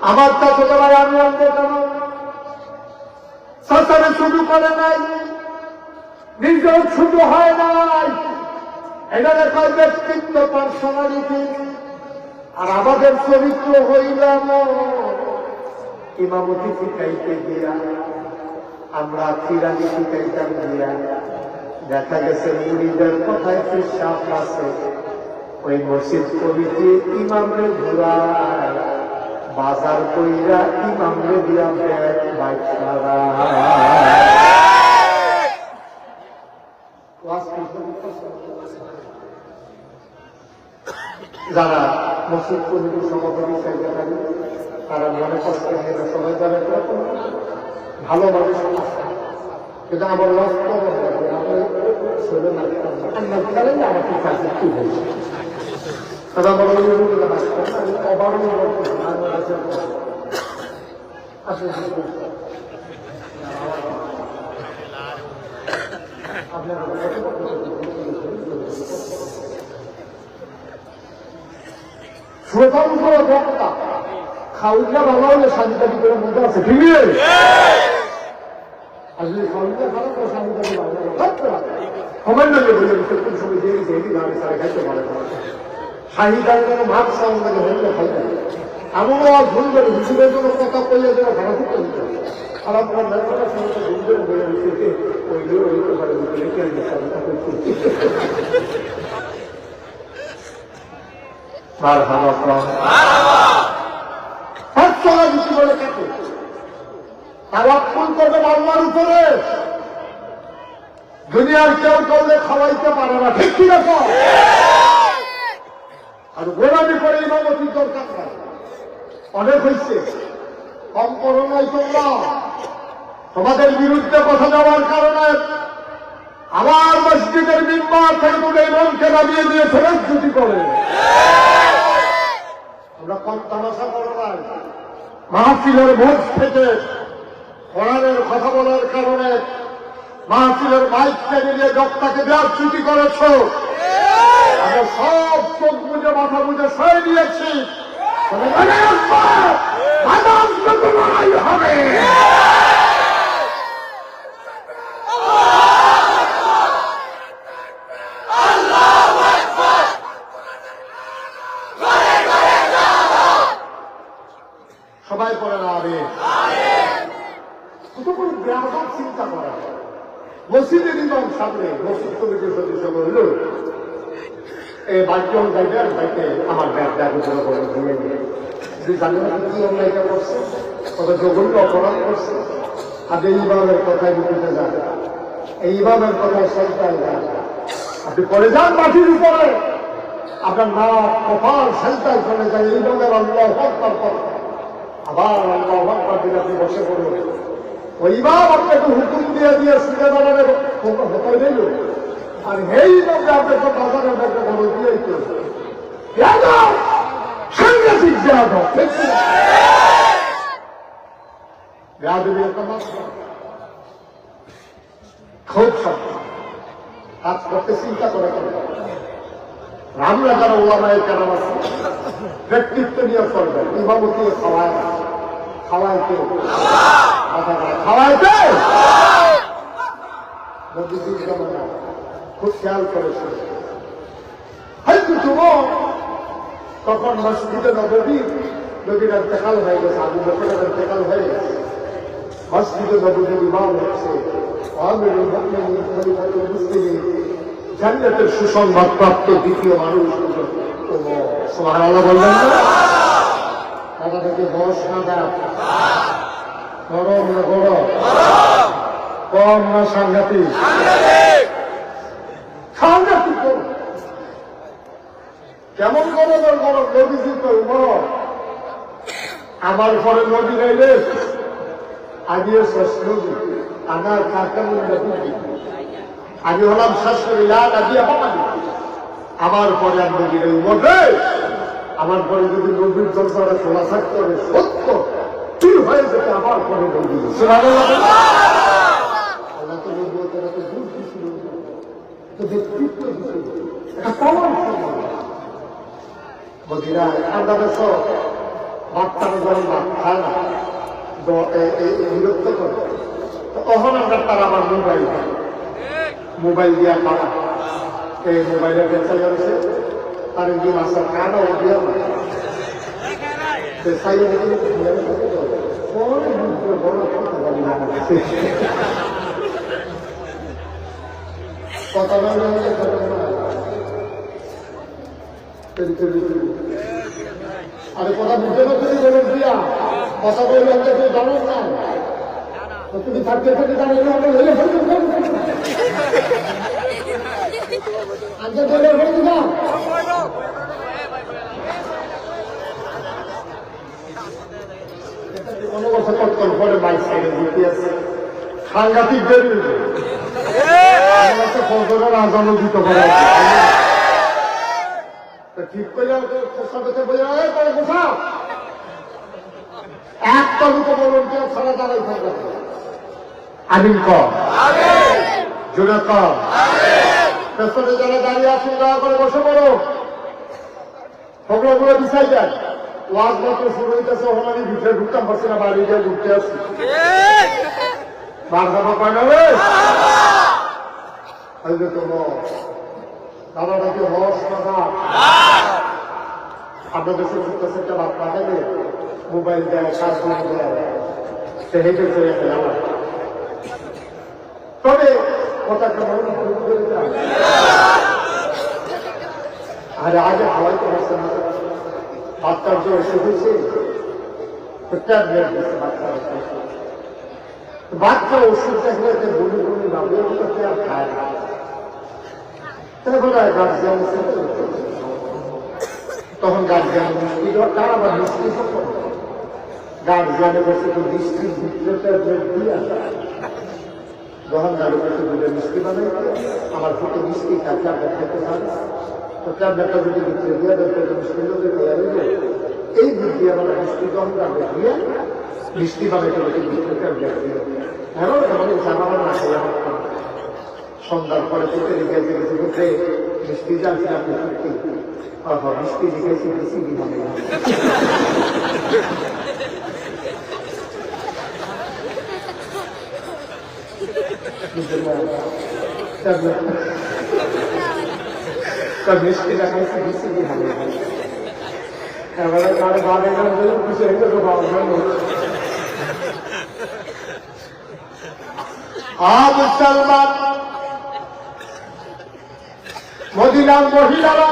আমার কাছে যাবার আমি আনতে কেন সরকারে শুরু করে নাই, নিজেও শুরু হয় নাই, এটা দেখার ব্যক্তিত্ব, পার্সোনালিটি। আর আমাদের চরিত্র হইলাম ইমামতি শিখাইতে গিয়া, আমরা ফিরানি শিখাইতাম গিয়া, দেখা গেছে মুড়িদের কথায় বিশ্বাস আছে, ওই মসজিদ কমিটি ইমামরে ঘুরায়, বাজার কইরা ইমামরে দিয়া ব্যাগ বাইক ছাড়া। যারা মসজিদ কমিটির সভাপতি সেক্রেটারি তারা মনে কষ্ট নিয়ে সবাই জানে ভালো মানুষ, কিন্তু আমার লক্ষ্য আমাকে কাছে কি বলছে তারা বড় স্বতন্ত্র বক্তা খাউজা ভালো হলে সাজিদারি করে মজা আছে, ঠিক আছে? আসলে খাউজা ভালো করে সাজিদারি সময় না বলে কোন সময় দিয়ে গেছে এটি গাড়ি সারা খাইতে পারে সাহিদার কোনো ভাত সামনে হইলে খাইতে এমনও ভুল করে হুসুরের জন্য কথা কইলে যেন খারাপ করতে খারাপ করার সঙ্গে ভুল করে বলে দিচ্ছে ওইগুলো হইতে পারে আল্লাহর উপরে দুনিয়ার কেউ করলে খাওয়াইতে পারে না, ঠিক কি রকম? আর গোলামি করে ইমামতি দরকার অনেক হয়েছে, কম করো নাই তোমরা। তোমাদের বিরুদ্ধে কথা যাওয়ার কারণে আমার মসজিদের মিম্বার থেকে তুলে ইমামকে নামিয়ে দিয়ে ফেরত ছুটি করে আমরা কম তামাশা করো নাই। মাহফিলের ভোট থেকে কোরআনের কথা বলার কারণে মাহফিলের মাইক টেনে নিয়ে জগটাকে দেওয়ার ছুটি করেছ। আমরা সব চোখ বুঝে মাথা বুঝে সয়ে দিয়েছি, হবে সবাই পড়ে না হবে গ্রাহক চিন্তা করা। মসজিদের ইমাম সামনে মসজিদ কমিটির সদস্য বলল এই বাক্যম যাইবে আর ভাইকে আমার ব্যাগ ব্যাগগুলো করে দিয়ে নিয়ে যদি জানি না কি অন্যায়টা করছে তবে জঘন্য অপরাধ করছে। আর এই ইমামের কথায় বিপরীতে যান, এই ইমামের কথায় সন্তান যান, আপনি পরে যান মাটির উপরে, আপনার নাক কপাল সেন্টার চলে যায় এই ইমামের আল্লাহ হকবার কথা। আবার আল্লাহ হকবার দিলে আপনি বসে পড়বেন, ওই ইমাম আপনাকে হুকুম দিয়ে দিয়ে শুনে দাঁড়ানোর হতে দিল, আর এই ইমামকে আপনাকে বাজারের একটা খবর দিয়েই চলবে। সাংঘাতিক বেয়াদব, বেয়াদবি একটা মাত্রা খুব সত্য। কাজ করতে চিন্তা করে আমরা যারা ওলামায়ে কেরাম আছে ব্যক্তিত্ব নিয়ে চলবেন, ইমামতি খাওয়ায় না, খাওয়াইতে খাওয়াইতে খুব খেয়াল করেছে। হয়তো যুবক তখন মসজিদে নবীর ইন্তেকাল হয়ে গেছে, আবু বকরের ইন্তেকাল হয়ে গেছে। মসজিদে নববীর ইমাম হচ্ছে আমিরুল মুমিনিন খলিফাতুল মুসলিমিন, জান্নাতের সুসংবাদ প্রাপ্ত দ্বিতীয় মানুষ। সুবহানাল্লাহ বললেন না? দাদা থেকে বস না দেয়, গরম না গরম, কম না সাংঘাতিক, সাংঘাতিক গরম। কেমন গরমের গরম? নবীজি তো গরম। আমার ঘরে নদী রইলে আগে শেষ নদী, আনার কাকামুল নদী, আগে হলাম শাশুড়ি লাল আগে আমার পরে আর নদী রই মধ্যে। আমার পরে যদি নদীর জলসাটা খোলা থাকতে হবে সত্য চুর হয়ে যেতে আমার পরে নদী। আল্লাহ তো নদী তারা তো দুধ দিছিল, ব্যক্তিত্ব দিছিল, একটা কমন মদিনা ঠান্ডা দেশ বাচ্চারা যখন ভাত খায় না বিরক্ত করে, তখন আমরা তারা আমার মোবাইল দিয়া খাওয়া, এই মোবাইলের বেচা যাচ্ছে তার দিন আসার খানা ও দিয়া কথা আরে কথা বুঝতে পারছি বলেন দিয়া কথা বললে তুই জানো না, তুমি থাকতে থাকতে জানিয়ে আজকে বলে বলছি না বছর পরে মাইক সাইডে দিতে আছে সাংঘাতিক দেরি ফজরের আজানও দিতে পারে ঠিক করে একটা দুটো বলুন ছাড়া দাঁড়াই থাকবে আমিন কম জোরে কম পেছনে যারা দাঁড়িয়ে আছেন দয়া করে বসে পড়ো খবরগুলো বিছাই যায় ওয়াজ মাত্র শুরু হইতেছে ওখানে আমি ভিতরে ঢুকতাম পারছি না বাইরে গিয়ে ঢুকতে আসছি বার দাবা পায় না রে দাদাটাকে হস না আপনাদের সুযোগ একটা বাদ পাঠাবে মোবাইল দেয় কাজ দেয় সে হেঁটে চলে গেল তবে কথাটা মনে আরে আগে খাওয়াইতে পারছে না বাচ্চার যে ওষুধ হয়েছে বাচ্চা ওষুধ দেখলে বলি বলি বাবুর করতে আর খায় না তাই বোধ হয় গার্জিয়ান তখন গার্জিয়ান মিষ্টি দরকার আবার মিষ্টি গার্জিয়ানে বসে তো মিষ্টির ভিতরে দিয়ে যখন গাড়ি বসে দুটো মিষ্টি বানাই আমার ফুটে মিষ্টি কাছে আপনার খেতে পারে তো ট্যাবলেটটা যদি ভিতরে দিয়ে দেয় মিষ্টি লোকে তৈরি এই দিক দিয়ে আমরা মিষ্টি যখন গাড়ি দিয়ে মিষ্টি বানাইতে বসে ভিতরে ট্যাবলেট দিয়ে এমন আমাদের জানাবার না খাই আমার সন্ধ্যার পরে থেকে গেছে গেছে গেছে মিষ্টি জানছি আপনি সত্যি মিষ্টি লিখেছি বেশি দিনে মিষ্টি দেখাইছি বেশি দিনে এবারে কারো বাড়ি খুশি হয়ে মুসলমান মদিনার মহিলারা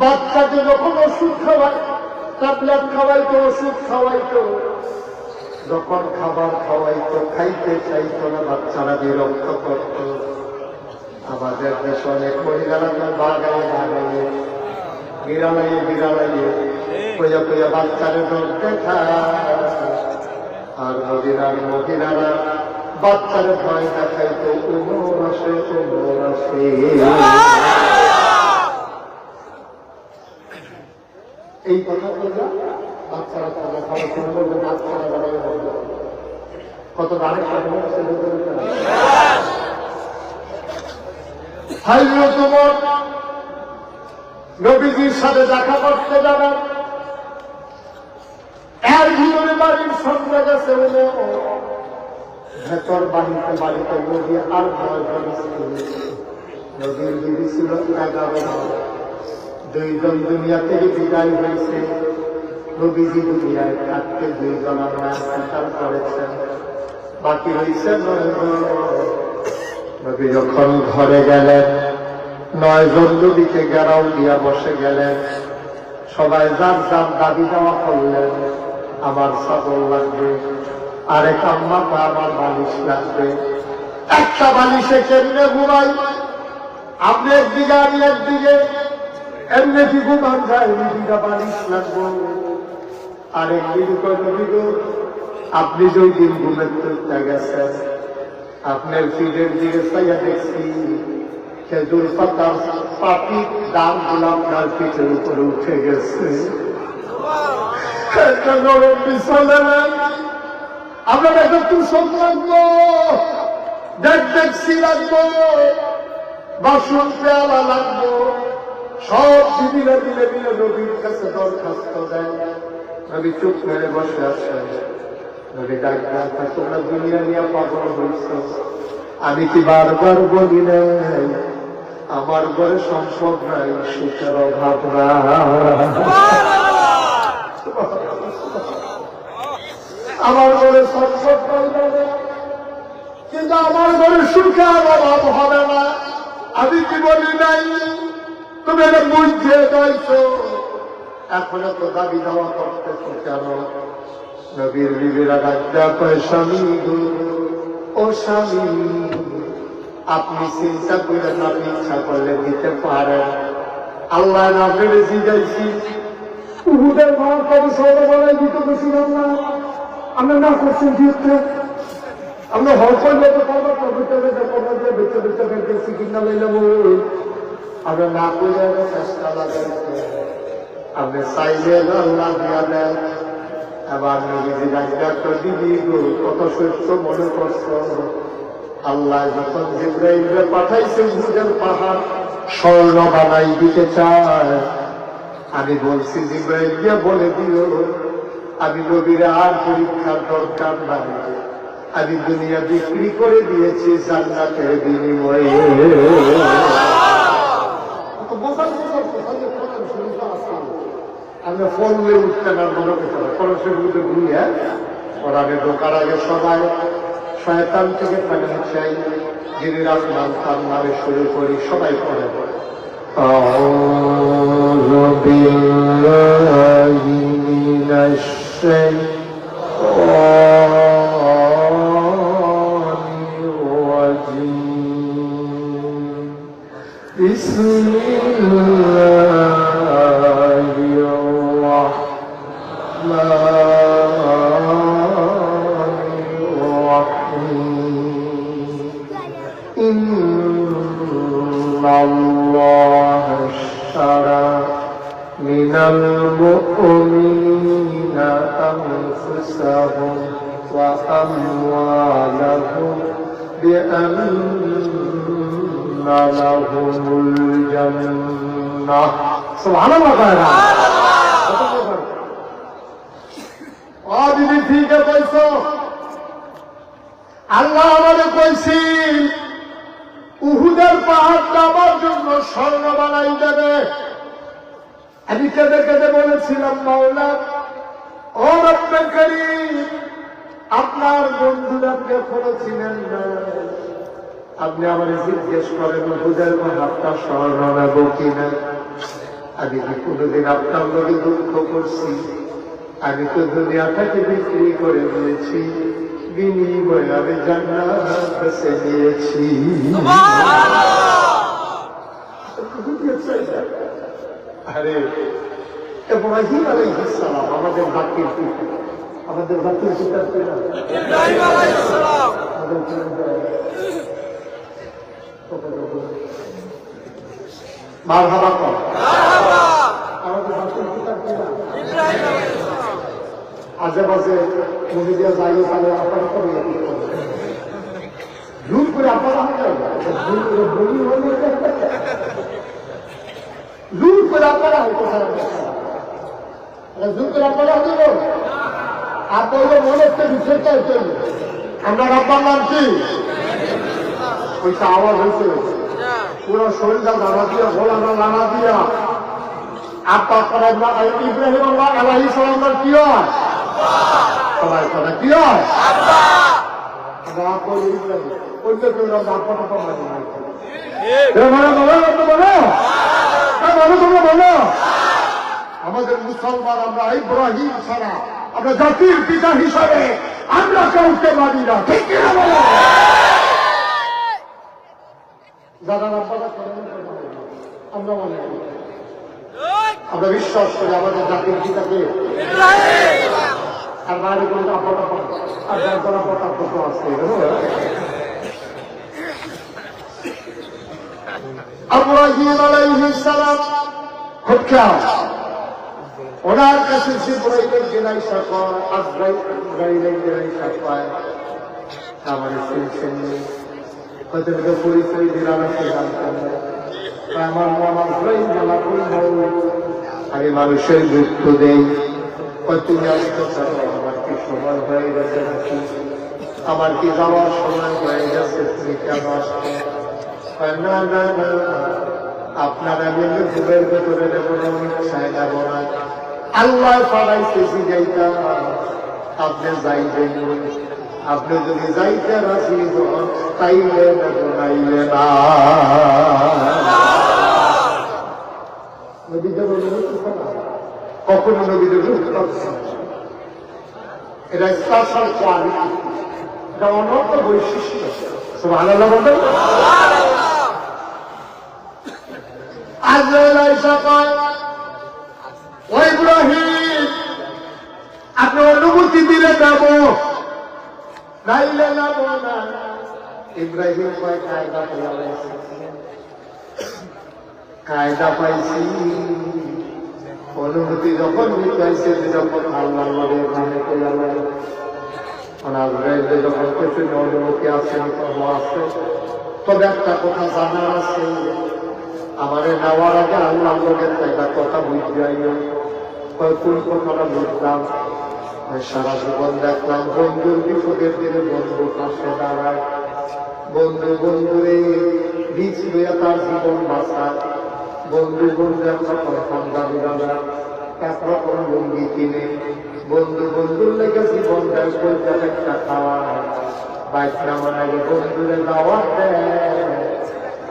বাচ্চাকে যখন ওষুধ খাওয়ায় ট্যাবলেট খাওয়াইতো ওষুধ খাওয়াইতো যখন খাবার খাওয়াইতো খাইতে চাইতো না বাচ্চারা বিরক্ত করত আমাদের দেশে অনেক মহিলারা বাগাইয়ে বাগাইয়ে বিড়ালাইয়ে বিড়ালাইয়ে কইয়া কইয়া বাচ্চারে ধরতে খায় আর মদিনার মহিলারা বাচ্চারে ভয় দেখাইতো উমর আসে উমর আসে এই কথা বললাম বাচ্চারা খাওয়া খাওয়া শুরু করবে বাচ্চারা বাড়াই হবে কত দাঁড়ে তোমার নবীজির সাথে দেখা করতে যাবেন এর ভিতরে বাড়ির সঙ্গে গেছে ভেতর বাড়িতে বাড়িতে নদী আর 9 জন নদীর বিবি ছিল 11 জন 2 জন দুনিয়া থেকে বিদায় হয়েছে নবীজি দুনিয়ায় থাকতে 2 জন আমরা সন্তান করেছেন বাকি হয়েছে 9 জন নবী যখন ঘরে গেলেন 9 জন নবীকে ঘেরাও দিয়া বসে গেলেন সবাই যার যার দাবি দেওয়া করলেন আমার ছাগল লাগবে আরেক আম্মা আমার বালিশ লাগবে একটা বালিশে কেমনে ঘুমাই আপনি একদিকে আমি একদিকে এমনি কি ঘুমান যায় দুইটা বালিশ লাগবো আরেকদিন আপনি যেই দিন ঘুমের তুলতে গেছেন আপনার ফিডের দিকে চাইয়া দেখছি খেজুর পাতার পাপি দাম গুলো আপনার পিঠের উপরে উঠে গেছে নরম বিছানা আপনার একটা তুষক লাগবো দেখছি লাগবো বাসন পেয়ালা লাগবো সব দিদিরা মিলে মিলে নবীর কাছে দরখাস্ত দেয় নবী চুপ মেরে বসে আছেন নবী ডাক্তার তোমরা দুনিয়া নিয়ে পাগল হয়েছ আমি কি বারবার বলি নাই আমার ঘরে সম্পদ নাই সুখের অভাব আমার ঘরে সম্পদ নাই কিন্তু আমার ঘরে সুখের অভাব হবে না আমি কি বলি নাই তুমি এটা বুঝতে চাইছো এখনো তো দাবি দেওয়া করতেছো কেন নবীর বিবিরা ডাক্তার কয় স্বামী ও স্বামী আপনি চিন্তা করেন আপনি ইচ্ছা করলে দিতে পারেন আল্লাহ না পেরেছি যাইছি উহুদের মার কবি সৌরবনে দিতে গেছিলাম না আমরা না করছেন যেহেতু আমরা হরকলে তো করবো কবিতা বেঁচে বেঁচে বেঁচেছি কিনা লইলাম আমরা না করে চেষ্টা লাগাইছে আপনি চাইলে আল্লাহ দিয়া দেন এবার নবীজি ডাক্তার দিদি কত সত্য মনে করছ আল্লাহ যখন জিব্রাইলকে পাঠাইছে উহুদের পাহাড় স্বর্ণ বানাই দিতে চায় আমি বলছি জিব্রাইলকে বলে দিও আমি নবীরা আর পরীক্ষার দরকার নাই আমি দুনিয়া বিক্রি করে দিয়েছি জান্নাতের বিনিময়ে আমি ফললে উঠতেন আর মনে করতে খরচের ঘুরিয়ে ওর আগে ঢোকার আগে সবাই শয়তান থেকে পালিয়ে চাই যিনি রাখলাম তার নামে শুরু করি সবাই করে أعوذ بالله من الشيطان الرجيم بسم الله الرحمن الرحيم إن الله اشترى من المؤمنين أنفسهم وأموالهم بأن لهم الجنة سبحان الله تعالى দিদি ঠিক কইছ আল্লাহ আমাদের কইছিল উহুদের পাহাড় নামার জন্য স্বর্ণ বানাই দেবে আমি কেঁদে কেঁদে বলেছিলাম মাওলা ও রব্বুল কারীম আপনার বন্ধুরা এখনো ছিলেন না আপনি আমার জিজ্ঞেস করেন উহুদের পাহাড়টা স্বর্ণ নেব কিনা আমি কি কোনোদিন আপনার লোকে দুঃখ করছি আমি তো দুনিয়াটাকে বিক্রি করে দিয়েছি বিনিময়ে আমি জান্নাত বেছে নিয়েছি আরে ইব্রাহিম আলাইহিস সালাম আমাদের জাতির পিতা আমাদের জাতির পিতা ইব্রাহিম আলাইহিস সালাম মারহাবা কর মারহাবা আমাদের জাতির পিতা ইব্রাহিম আলাইহিস সালাম আজেবাজে নবীরা যাই তাহলে আপনারা করে জুল করে আপনারা বলি হলে জুল করে আপনারা হয়তো জুল করে আপনারা হতে আপনাদের মনে হচ্ছে বিষয়টা হচ্ছে আমরা আপনার নাম কি ওইটা আওয়াজ হয়েছে পুরো শরীরটা দানা দিয়া ভোলানা লানা দিয়া আপনার ইব্রাহিম আলাইহিস সালামের কি হয় সবাই কথা কি হয় আমাদের মুসলমান আমরা ইব্রাহিম ছাড়া আমরা জাতির পিতা হিসাবে আমরা কাউকে মানি না ঠিক কিনা বলো যারা আমরা মনে করি আমরা বিশ্বাস করি আমাদের জাতির পিতাকে আর বাইরে কোনো আর যারা পতাকা আছে ইব্রাহিম আলাইহিস সালাম খুব খেয়াল ওনার কাছে জিবরাইলের জেনাইশা কর আজরাইলের জেনাইশা পায় আমার সিলসিল হয়তো পরিচয় দিলাম আমার মন আজরাইল মালাকুল মউত আমি মানুষের মৃত্যু দেই তুমি আসতে চাও আমার কি সময় হয়ে গেছে নাকি আমার কি যাওয়ার সময় হয়ে গেছে তুমি কেন আসতে না না না আপনার আমি ঘুমের ভেতরে নেব না ইচ্ছায় নেব না আল্লাহ পাড়াইতে যাইতা আপনি যাইবেন আপনি যদি যাইতে রাজি হন তাইলে নেব নাইলে না কখনো নবীদের রূপ এটা স্পেশাল কোয়ালিটি এটা অনন্ত বৈশিষ্ট্য সুবহানাল্লাহ বলবেন আজরাইল আয়েশা কয় ও ইব্রাহিম আপনি অনুমতি দিলে যাবো নাইলে যাবো না। ইব্রাহিম কয় কায়দা পাইছি, কায়দা পাইছি। অনুমতি যখন পাইছে যখন আল্লাহ যখন পেছনে অনুমতি আছে আছে, তবে একটা কথা জানা আছে, আমার নেওয়ার আগে আল্লাহ লোকের একটা কথা বুঝতে আইও। কোন কথাটা বুঝলাম? সারা জীবন দেখলাম বন্ধুর বিপদের দিনে বন্ধু পাশে দাঁড়ায়, বন্ধু বন্ধুরে বীজ লইয়া তার জীবন বাঁচায়, বন্ধু বন্ধু একটা সন্তানি দাদা একরকম লুঙ্গি কিনে বন্ধু বন্ধুর লেগে জীবন দেয়, একটা খাওয়ায় বাইক নামার আগে বন্ধুরে দাওয়াত দেয়।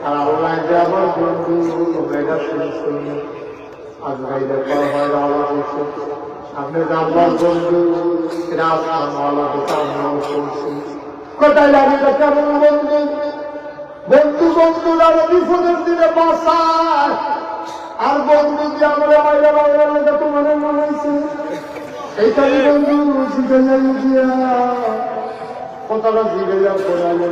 আর আল্লাহ যে আমার বন্ধু তোমরা শুনি আজরাইলের পর হয় আওয়াজ হচ্ছে, আপনি আমার বন্ধু আমরাও শুনছি। কোথায় লাগে কেমন বন্ধু? বন্ধু বন্ধুর আরো বিপদের দিনে বাসায়, আর বন্ধু যে আমরা মাইরা মাইরা তোমার মনে হয়েছে এইখানে বন্ধু শিখে যাই দিয়া কথাটা জিগে যাও করে আমি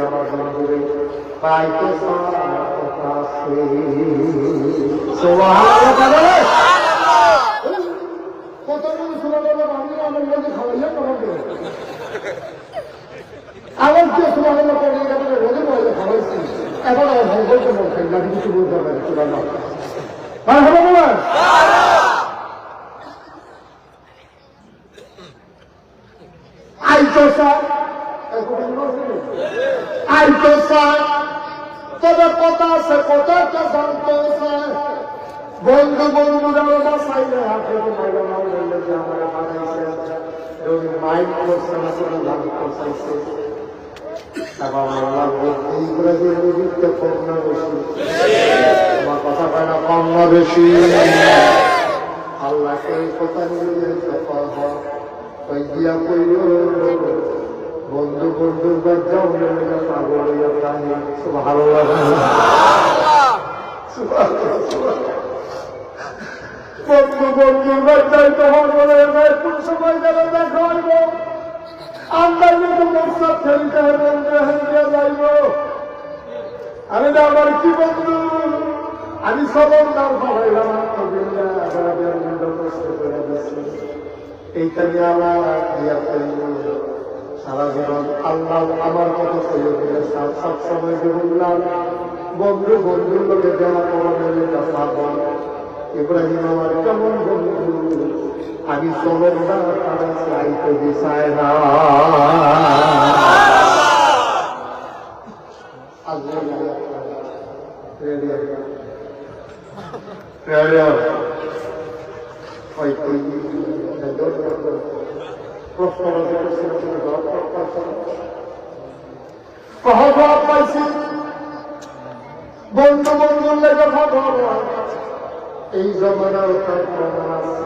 আমার বন্ধুরে পাইতে আবার যে তোমার রোদে মজা খাওয়াইছি, এখন আমার ভাই বলতে মন খাই না, কিছু বলতে পারে তোমার না তবে কথা আছে, কথা জানতে বন্ধু বন্ধুরা বাসাইলে হাতে আমার বানাইছে মাইন্ড করছে না কোনো ভালো করছে। আমার কথা পায় না পাওনা বেশি, আল্লাহকে কথা নিয়ে দিয়া কইল বন্ধু বন্ধুর বাচ্চা পাগল ভালো লাগে। বন্ধু বন্ধুর বাচ্চাই তোমার বলে কোন সময় গেলে দেখা হইব, আমরা কিন্তু মশলা ফেলতে যাইব। আমি আমার কি বন্ধু, আমি সবরদার পাইলাম এইটা নিয়ে আমার সারা জীবন আল্লাহ আমার কথা চলে গেলে সবসময় যে বললাম বন্ধু বন্ধুর লোকে দেওয়া করবেন। ইব্রাহিম আমার কেমন বন্ধু, আমি সবরদার তারা চাইতে দিশায় না। পাইছি বন্ধু বন্ধুর লেগে ভগবান এই জমানায় তার প্রমাণ আছে,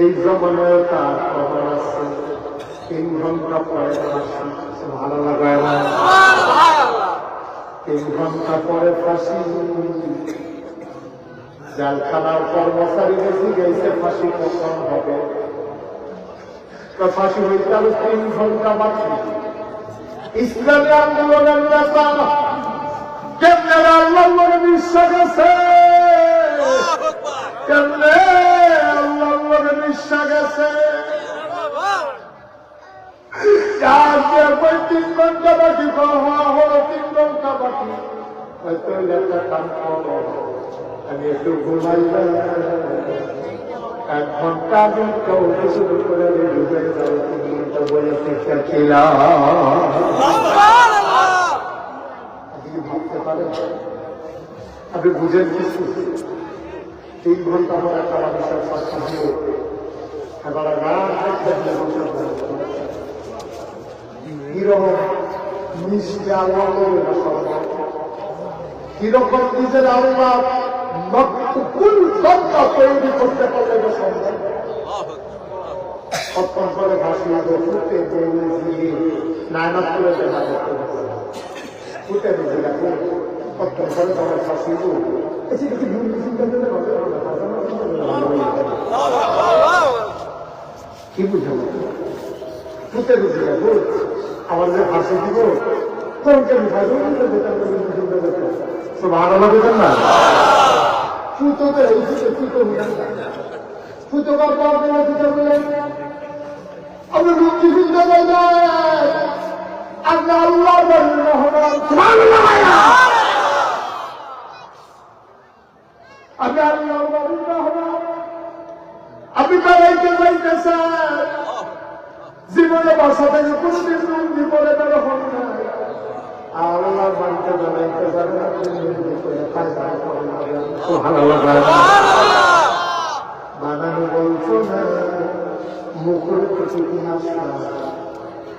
এই জমানায় তার প্রমাণ আছে। 3 ঘন্টা পরে ফাঁসি, ভালো লাগায় না? 3 ঘন্টা পরে ফাঁসি। জেলখানার কর্মচারী বেশি গেছে ফাঁসি কখন হবে, ফাঁসি হইতে আরো 3 ঘন্টা বাকি। ইসলামী আন্দোলনের নেতা কেমনে আল্লাহর বিশ্বাস গেছে, কেমনে আল্লাহর বিশ্বাস গেছে। 3 ঘন্টা বাকি, 3 ঘন্টা বাকি, হয়তো লেখা কাম করো আমি একটু ঘুমাইলাম। 1 ঘন্টা আমি কৌটি শুরু করে ঢুকে যাও, 3 ঘন্টা বলে শিক্ষা ছিলাম। ভাবতে পারেন আপনি বুঝেন কিছু? 3 ঘন্টা আমার একটা মানুষের সাথে এবার কিরকম মিষ্টি আল্লাহ সম্ভব, কিরকম নিজের আল্লাহ কোন সত্তা তৈরি করতে পারলে সম্ভব। সত্তর করে ভাসিয়ে ফুটে নায়না করে দেখা করতে পারছে ফুটে দিয়েছিলাম প্রত্যেক করে তোমার শাশি এসে কিছু কি বুঝে ফুটে দিয়েছিলাম আমাদের ফাঁসি দিব কোনটা ভালো লাগবেন না ফুটো ফুটো ফুটো বললেন আমরা মুক্তি ফিরতে যাই না আমরা আল্লাহ আপনি আল্লাহ আপনি বেড়াইতে যাইতেছেন জীবনে বাসা থেকে কোনদিন রুন্দি করে বের হন না আল্লাহ মানতে বেড়াইতে বানানো বলছো না মুখের কিছু ইতিহাস না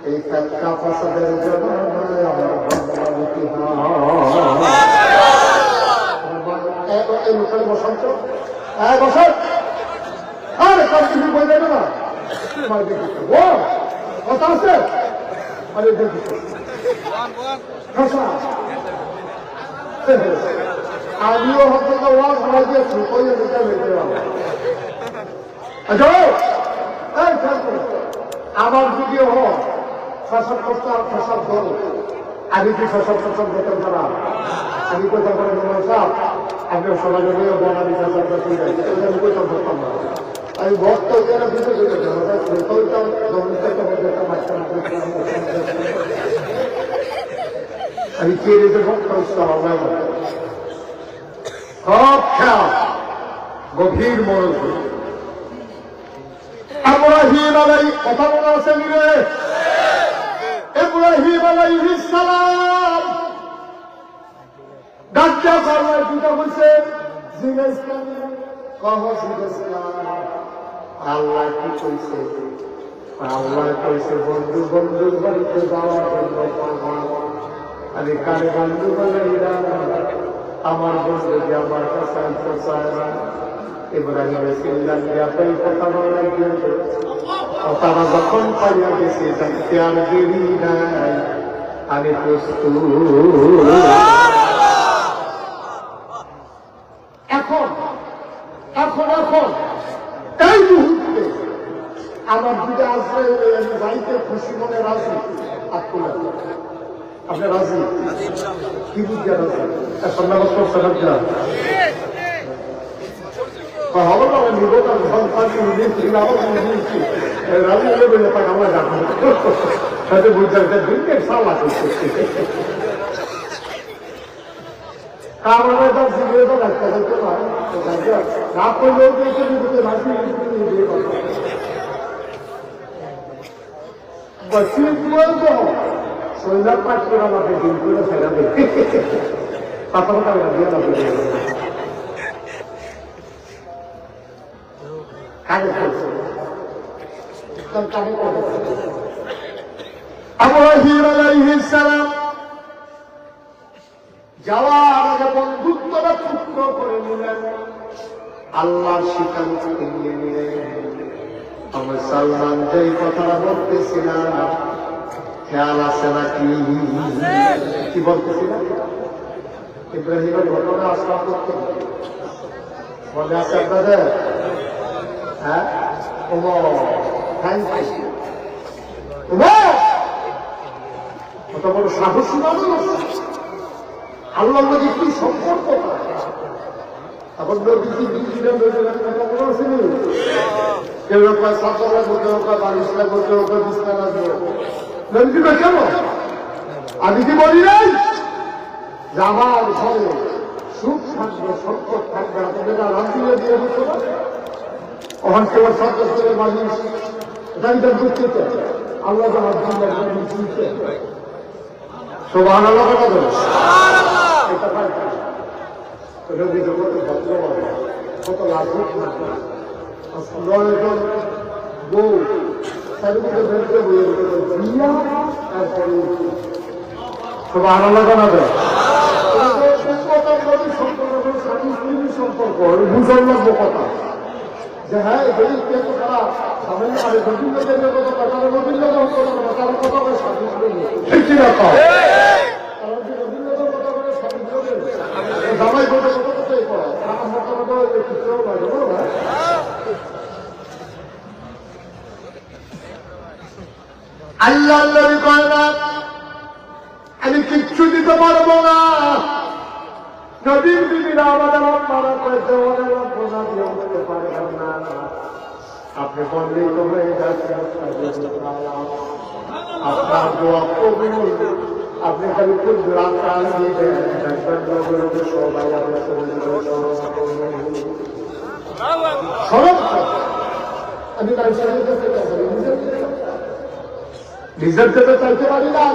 এই ফেতনা ফাসাদের জন্য আমার এই লোকের বসন্ত বসন্ত আরে কাল কিছু বই দেবে না কথা আছে আরে দেখি আমিও হয়তো ওয়াজ হয়ে গিয়েছি কই এটা বেঁচে আমার যদি হোক শাসক করতে আর শাসক দল আমি কি শাসক শাসক বেতন করা আমি কোথাও করে সাহ আপনি সবাই বনানি শাসক আমি কোথাও ধরতাম না আমি ভক্ত আমি কে রেখে ভক্ত সব খেয়াল গভীর মনোযোগ ইব্রাহিম আলাইহিস কথা মনে আছে মিলে ইব্রাহিম আলাইহিস সালাম গাজ্জা করবার দুটো বলছে জিজ্ঞেস কহ জিজ্ঞেস আল্লাহ কি কইছে আল্লাহ কইছে বন্ধু বন্ধুর বাড়িতে যাওয়ার জন্য আমি কানে বন্ধু বানাইরা আমার বন্ধু যে আমার কাছে আনতে চায় না ইব্রাহিম কথা বলা গিয়েছে তারা যখন পাইয়া গেছে তাকে আর দেরি নাই আমি প্রস্তুত এখন এখন এখন এই মুহূর্তে আমার দিকে আসলে আমি বাড়িতে খুশি মনে রাজি আপনি রাজি কি বুঝতে রাজি সন্ন্যাবাস করছেন আপনার হবে না নিবতার রাজি হলে বলে তাকে আমরা জানবো সাথে বুঝতে দুইটা সালা করছে কারণে তার জিনিস রাখতে হতো না করলেও রাজি শৈলার পাঠ করে আমাকে দিন করে ফেরা দেবে কথা কথা দিয়ে আমাকে ইব্রাহিম আলাইহিস সালাম যাওয়ার আগে বন্ধুত্বটা চুক্ত করে নিলেন আল্লাহর শিকার থেকে নিয়ে নিলেন আমার সালমান যে কথাটা বলতেছিলাম খেয়াল আছে নাকি কি বলতেছিলাম ইব্রাহিমের ঘটনা আসলাম করতে মনে আছে আপনাদের হ্যাঁ কত বড় সাহসী মানুষ আল্লাহর মধ্যে কি সম্পর্ক এখন কথা বলা আছে কেউ কয় সাঁতার লাগবে কেউ কয় বারিশ লাগবে কেউ কয় বিস্তার লাগবে কেন আমি কি বলি নাই যে আমার ঘরে সুখ থাকবে সম্পদ থাকবে আপনাদের রান্ধিয়ে দিয়ে দিতে পারে ওখান থেকে সদস্যের মানুষ গাড়িটা বুঝতে আল্লাহ শুনতে সোভান আল্লাহ কত লাভুক বউ চারিদিকে ধরতে বইয়ে দিয়া তারপরে সোভান আল্লাহ জানাবে সম্পর্ক বুঝার লাগবো কথা যে হ্যাঁ যদি কেউ তারা সামান্য আরে গোবিন্দের কথা তারা গোবিন্দ তারা কথা স্বাধীন জামাই বলতে কত কথাই কয় আমার তো কিছু লাগে না। আল্লাহ আল্লাহ কয় না আমি কিচ্ছু দিতে পারবো না। নদীর দিদিরা আমাদের মারা করেছে আমাদের বোনা দিয়ে উঠতে পারবেন না। আপনি বললেই তো হয়ে যাচ্ছে। আপনার দোয়া কবুল। আপনি খালি খুব রান দিবেন সবাই আমি নিজের থেকে চাইতে পারি না,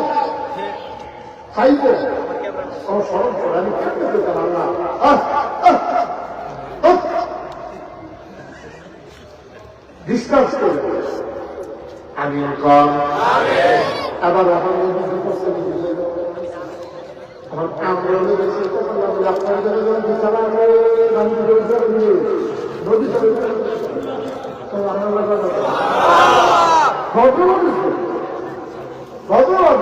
চাইব স্মরণ করে আমি কেমন পেতাম আল্লাহ। ডিসকাস করে আমি আবার আমার কামড়ে গেছে আপনার বিছানা নদী ভগবান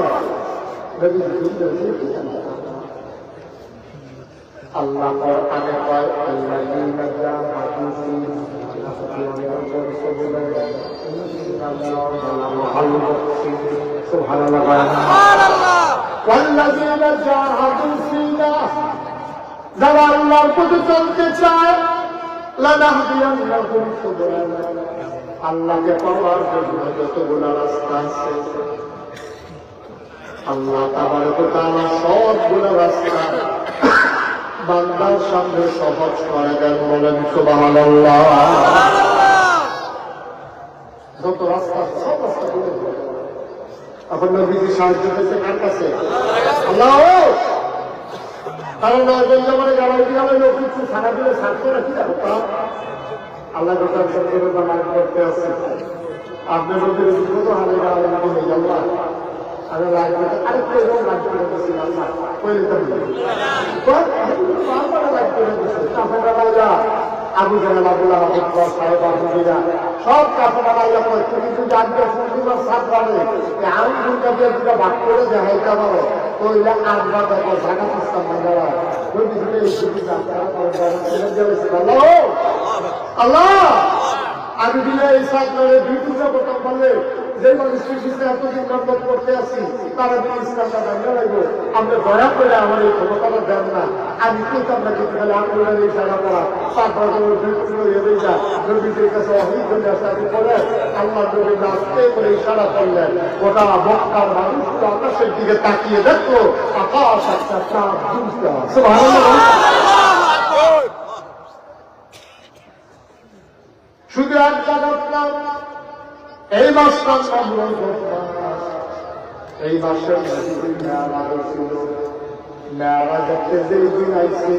আল্লাহ আগে কয় যারা আল্লাহর পথে চলতে চায় আল্লাহকে পাওয়ার জন্য যতগুলো রাস্তা আছে আল্লাহ তাবারক ওয়া তাআলা সবগুলো রাস্তা বান্দার সামনে সহজ করে দেন। বলেন সুবহানাল্লাহ। যত রাস্তা সব রাস্তা করে এখন নবীজি সাহায্য পেয়েছে কার কাছে? আল্লাহ। কারণ মানে গাড়ি গেলে লোক কিছু সারা দিলে ছাড়তে রাখি আল্লাহ করতে আছে। আপনার নদীর বিপদ হারে গাড়ি আল্লাহ আমি লাগবে আরেকটা এরকম লাগবে রেখেছি আল্লাহ আবু জাহেল আবু লাহাব সাহেব আবুরা সব কাপড় কিন্তু জানতে পূর্ণিমার সাত বারে আমি দুর্গাকে দুটা ভাগ করে দেখাইতে পারো কইলে আমরা দেখো ঢাকা ইসলাম বাংলা আল্লাহ আমি দিলে এই সাত বারে দুই পূজা করতাম পারলে যে মানুষের পিছনে এতদিন কর্তব্য করতে আসি তারা যদি ইসলামটা জানিয়ে লাগবো আমরা দয়া করে আমার এই ক্ষমতাটা দেন না। আমি কইতাম না কিন্তু খালি আপনার এই সারা করা তারপর নবীদের কাছে অহিত চলে আসে আপনি করে আল্লাহ নবী আসতে করে ইশারা করলেন। গোটা মক্কার মানুষ তো আকাশের দিকে তাকিয়ে দেখো আকাশ একটা চাঁদ দুলতে আছে। শুধু এক জায়গা এই মাসটা এই মাসের মেয়ারা দেখতে যেই দিন আইছে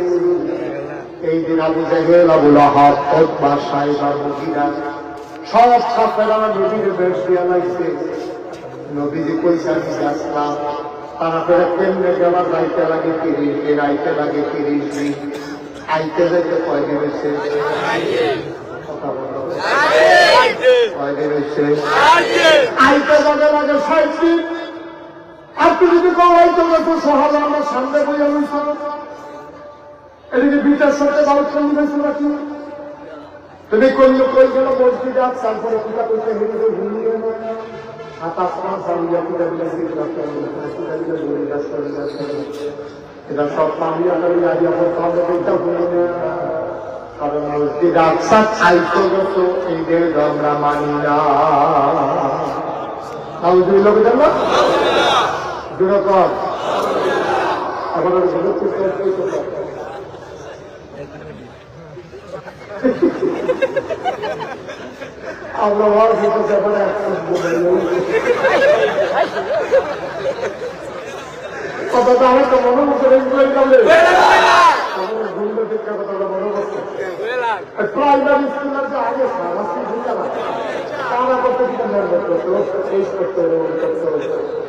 এই দিন আবু জাহেল আবু লাহাব উতবা সাইবা মুগিরা সব কাফেররা নবীর বেশ দিয়া লাগছে। নবীজি কইছে আমি আসলাম তারা করে কেমনে গেলা যাইতে লাগে 30 দিন আইতে লাগে 30 দিন আইতে যাইতে কয়দিন হয়েছে? আইতে যাবে লাগে 60 দিন। আপনি যদি কমাইতে গেছো সহজে আমার সামনে বইয়া রয়েছ এদিকে বিটার সাথে বাউট করে নিয়েছিল নাকি তুমি কইল কই গেল মসজিদে আজ তারপরে পূজা করতে হেঁটে তো ঘুমিয়ে হাত আসমান সারিয়া পূজা দিলে এটা সব পানিয়া করে আইয়া তাহলে এটা ঘুমিয়ে কারণ মসজিদ আকসার আইতো গেছো এই দেশ আমরা মানি না। তাও দুই লোক জানো আমরা কথাটা আমার তো মনে হচ্ছে কথাটা মনে হচ্ছে প্রাইমারি স্কুলের যে আগে তারা করতে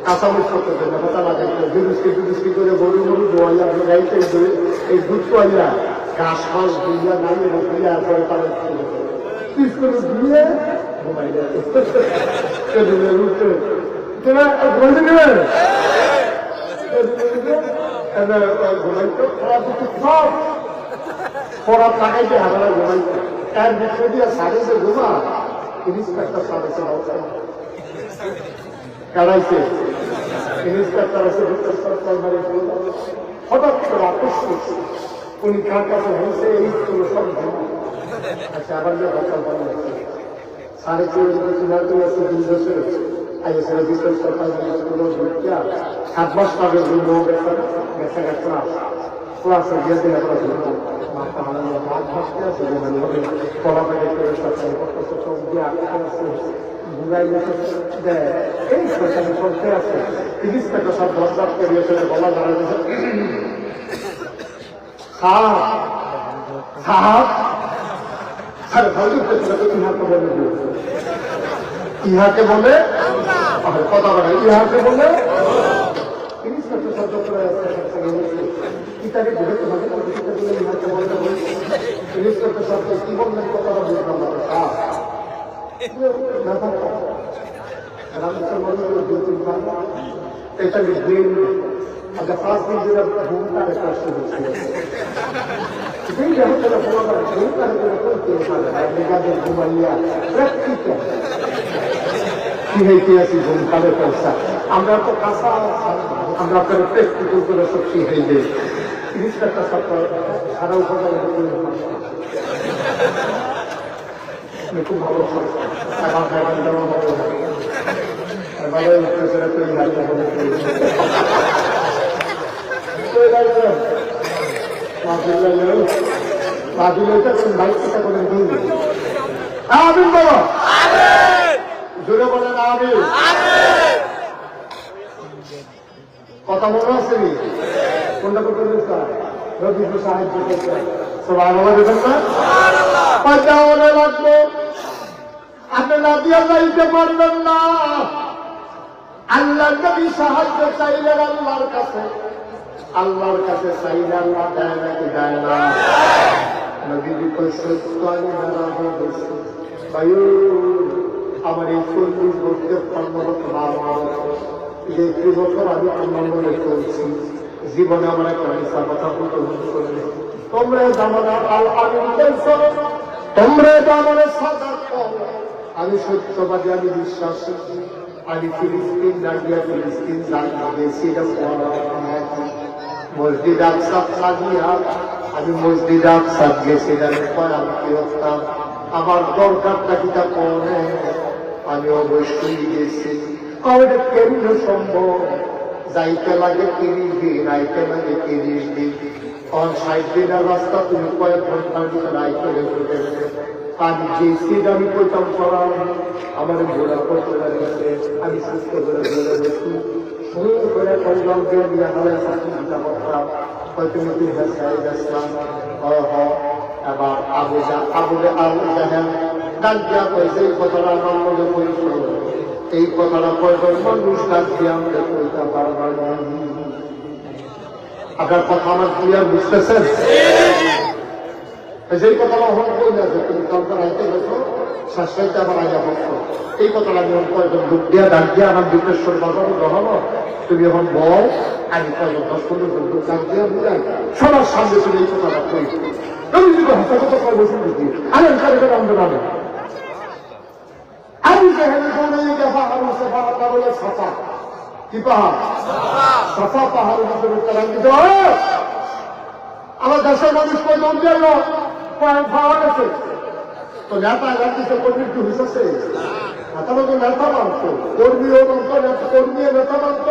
কাঁচামরিচ করতে জুড়িষ্টি করে গরু গরু দোয়াইয়া গাইতে এই দুধ পাইয়া ঘাস ফাঁস দুইয়া নামিয়ে বসিয়া পরে তারা স্কুলে দিয়ে ঘুমাইতো সব পড়া লাগাইতে হাজারা ঘুমাইতো এর ভিতরে দিয়ে সাড়ে যে ঘুমা ইন্সপেক্টর সাড়ে কাড়াইছে ইন্সপেক্টর আছে হঠাৎ করে আপোষ করছে উনি কার কাছে হয়েছে এই সব আচ্ছা আবার যে ভাষা বলা হচ্ছে সাড়ে আছে 2 বছর আগে সাড়ে 20 বছর 7 মাস পাবে গেছে ক্লাসে গিয়ে দিলে মাথা হারানো হাত ভাসতে আছে কলা পেটে করে সবসময় কত চোখ দিয়ে আটকে আছে ঘুরাই দেয় এই সরকারি করতে আছে 30 টাকা সব দরদার করিয়ে চলে গলা ধরা দিয়েছে ইহাকে বলে কথা বলে ইহাকে বলে ইটাকে ঘুরে ইহাকে বলতে কি বললেন কথাটা বুঝলাম এটা ব্রেন আচ্ছা 5 দিন ধরে ঘুমটা কষ্ট হচ্ছে আমরা তো কাঁচা আমরা আপনার প্র্যাকটিক্যাল করে সব শিখে দিই 30 টাকা সারা উপকার খুব ভালো জোরে বলেন আমি কথা মনে আছে কোনটা করতে রবি সাহায্য করতে সবাই দেবেন না পাঁচটা লাগলো আপনি নদী আল্লাহ দিতে পারবেন না আল্লাহ নবী সাহায্য চাইলেন আল্লাহর কাছে চাইলে আল্লাহ দেয় নাকি দেয় না নবীজি আমার এই 40 বছরের কর্মরত যে 3 বছর আমি কর্মে চলছি জীবনে আমার একটা মিশা কথা বলতে করে তোমরা জামানা তোমরা জামানে সাদা আমি সত্যবাদী আমি বিশ্বাসী আমি ফিলিস্তিন দাঁড়িয়ে ফিলিস্তিন গিয়েছিলাম মসজিদ আকসা লাগিয়া আমি মসজিদ আকসা গেছিলাম আমি কি হতাম আমার দরকারটা কিটা পড়ে আমি অবশ্যই গেছি এটা কেমন সম্ভব যাইতে লাগে 30 দিন আইতে লাগে 30 দিন 60 দিনের রাস্তা তুমি কয়েক ঘন্টার ভিতরে আইতে লেগে আমি গেছি আমি কইতাম করাম আমার ঘোরা করতে লাগিয়েছে আমি সুস্থ করে ঘুরে গেছি সুন্দর করে কইলাম দিয়ে নিয়ে হলে চিন্তা করতাম হয়তো তুমি হেসাই গেছিলাম এবার আবু জাহেল ডাক দিয়া কইছে এই কথাটা আমার মনে পড়ছিল এই কথাটা কয়জন মানুষ ডাক দিয়ে আমরা কইতে পারবার না আপনার কথা আমার ক্লিয়ার বুঝতেছেন সেই কথাটা হল বলে আছে তুমি কালকার আইতে গেছো শাসকাইতে আবার আইয়া বসছো এই কথাটা আমি কয়েকজন দুঃখ দিয়া ডাক দিয়া আমার দুঃখেশ্বর বাজারও গ্রহণ তুমি এখন বল আমি কয়েকজন 10-15 জন দুঃখ ডাক দিয়া বুঝাই সবার সামনে তুমি এই কথাটা কই আমি যদি হাসা কথা কয় বসে দিচ্ছি আরে কারিগর আন্দোলনে আমি যেখানে পাহাড় আছে পাহাড়টা বলে সাফা কি পাহাড় সাফা পাহাড়ের ভিতরে তারা কিন্তু আমার দেশের মানুষ কই দম গেল পাওয়া গেছে তো নেতা রাখতেছে কর্মীর কি হয়েছে তাহলে তো নেতা মানত কর্মীও মানত কর্মীও নেতা মানত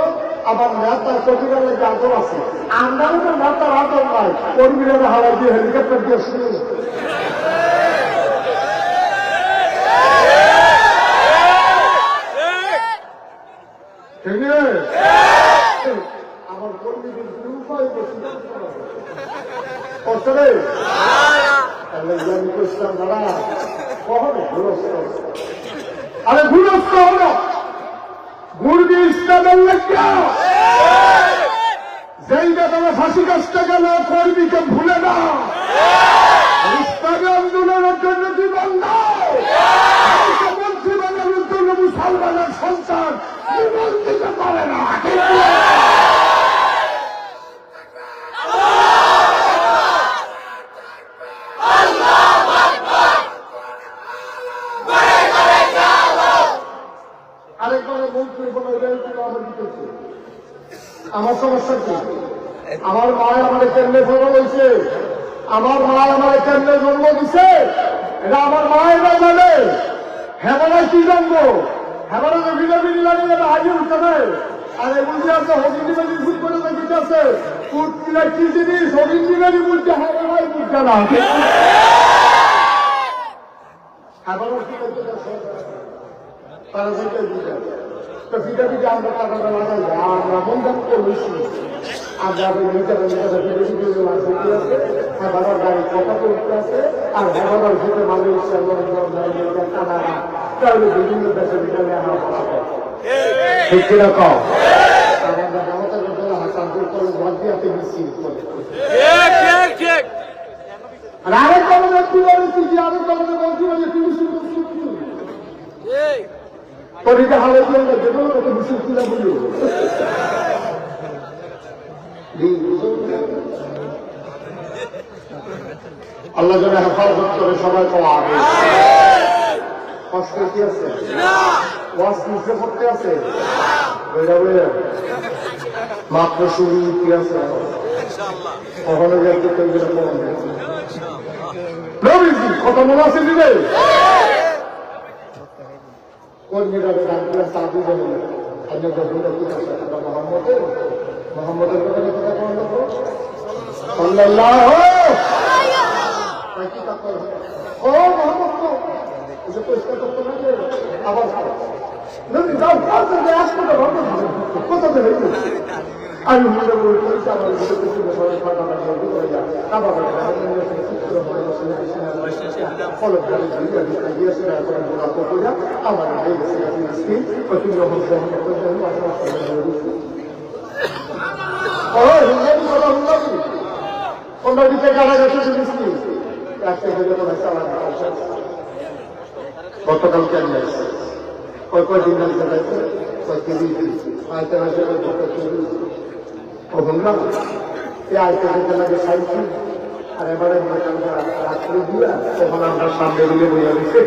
আবার নেতা কর্মীরা লাগে আদর আছে আমরাও তো নেতার আদর নাই কর্মীরা হাওয়া দিয়ে হেলিকপ্টার দিয়ে শুনে আমার কর্মীদের উপায় আরে ভুলস্ত হল গুরবি ইসলামের লেখা যেই বেতনে ফাঁসি কাজটা গেল কর্মীকে ভুলে না ইসলামী আন্দোলনের জন্য জীবন দাও মন্ত্রীবানের জন্য মুসলমানের সন্তান জীবন দিতে পারে না করে মন্ত্রী কোনো আমার দিতেছে। আমার সমস্যা কি? আমার মায় আমার কেন্দ্রে জন্ম হয়েছে, আমার মা আমার কেন্দ্রে জন্ম দিছে, এটা আমার মায়েরা জানে। হেমারায় কি জানবো? হেমারা যে ভিটামিন লাগে এটা আগে উঠতে নেয়। আর এমন যে আছে হবিন্দিবাড়ি ভুল করে দিতে আছে, কুর্তিরা কি জিনিস হবিন্দিবাড়ি বলতে হেমারাই বুঝতে না। হেমারা কি করতে আছে তারা যেটা বুঝে তো ভিটামিনে আমরা টাকাটা লাগাই আমরা মন দাম করে বেশি আমরা হেমারার গাড়ি কথা করতে আছে আর হেমারার ভিতরে মালয়েশিয়া কানাডা তাহলে বিভিন্ন দেশে ভিটামিন আমরা ভাড়া পাই। ঠিক কিনা কম হাসানপুর করে ওয়ার্ডিয়াতে মিছিল করে আর আরেক কলেজে কি বলেছি যে আরেক কলেজে বলছি বলে তুমি শুধু তরিকে হালে দিয়ে যেগুলো তোকে মিছিল কিনা বলি আল্লাহ যেন হেফাজত করে সবাই পাওয়া কষ্ট কি আছে ওয়াজ নিচে পড়তে আছে মাত্র শুরু কি আছে কখনো যাইতে কথা মনে আছে দিবে কর্মীরা চাকরি দেবেন মোহাম্মদের মোহাম্মদের কথা ও মোহাম্মদ পরিষ্কার করতে হবে আবার কোথাতে হয়েছে আমি মনে করেছি আমার গতকাল কেন কয়দিন আর এবারে রাত্রে দিয়া তখন আমরা সামনে গুলো বইয়া দিচ্ছে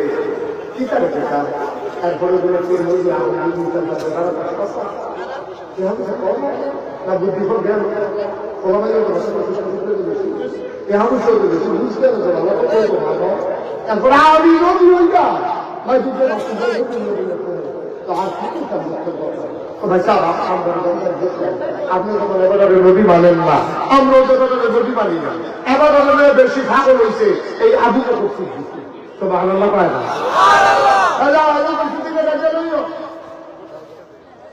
কি তার এরপরে গুলো না বুদ্ধি করে জ্ঞান তারপরে আমি নদী ওইটা আপনি নদী মানেন না আমরা নদী মানি না এবার বেশি ভাগল হয়েছে এই আবু বকর সিদ্দিক তো ভালো পায় না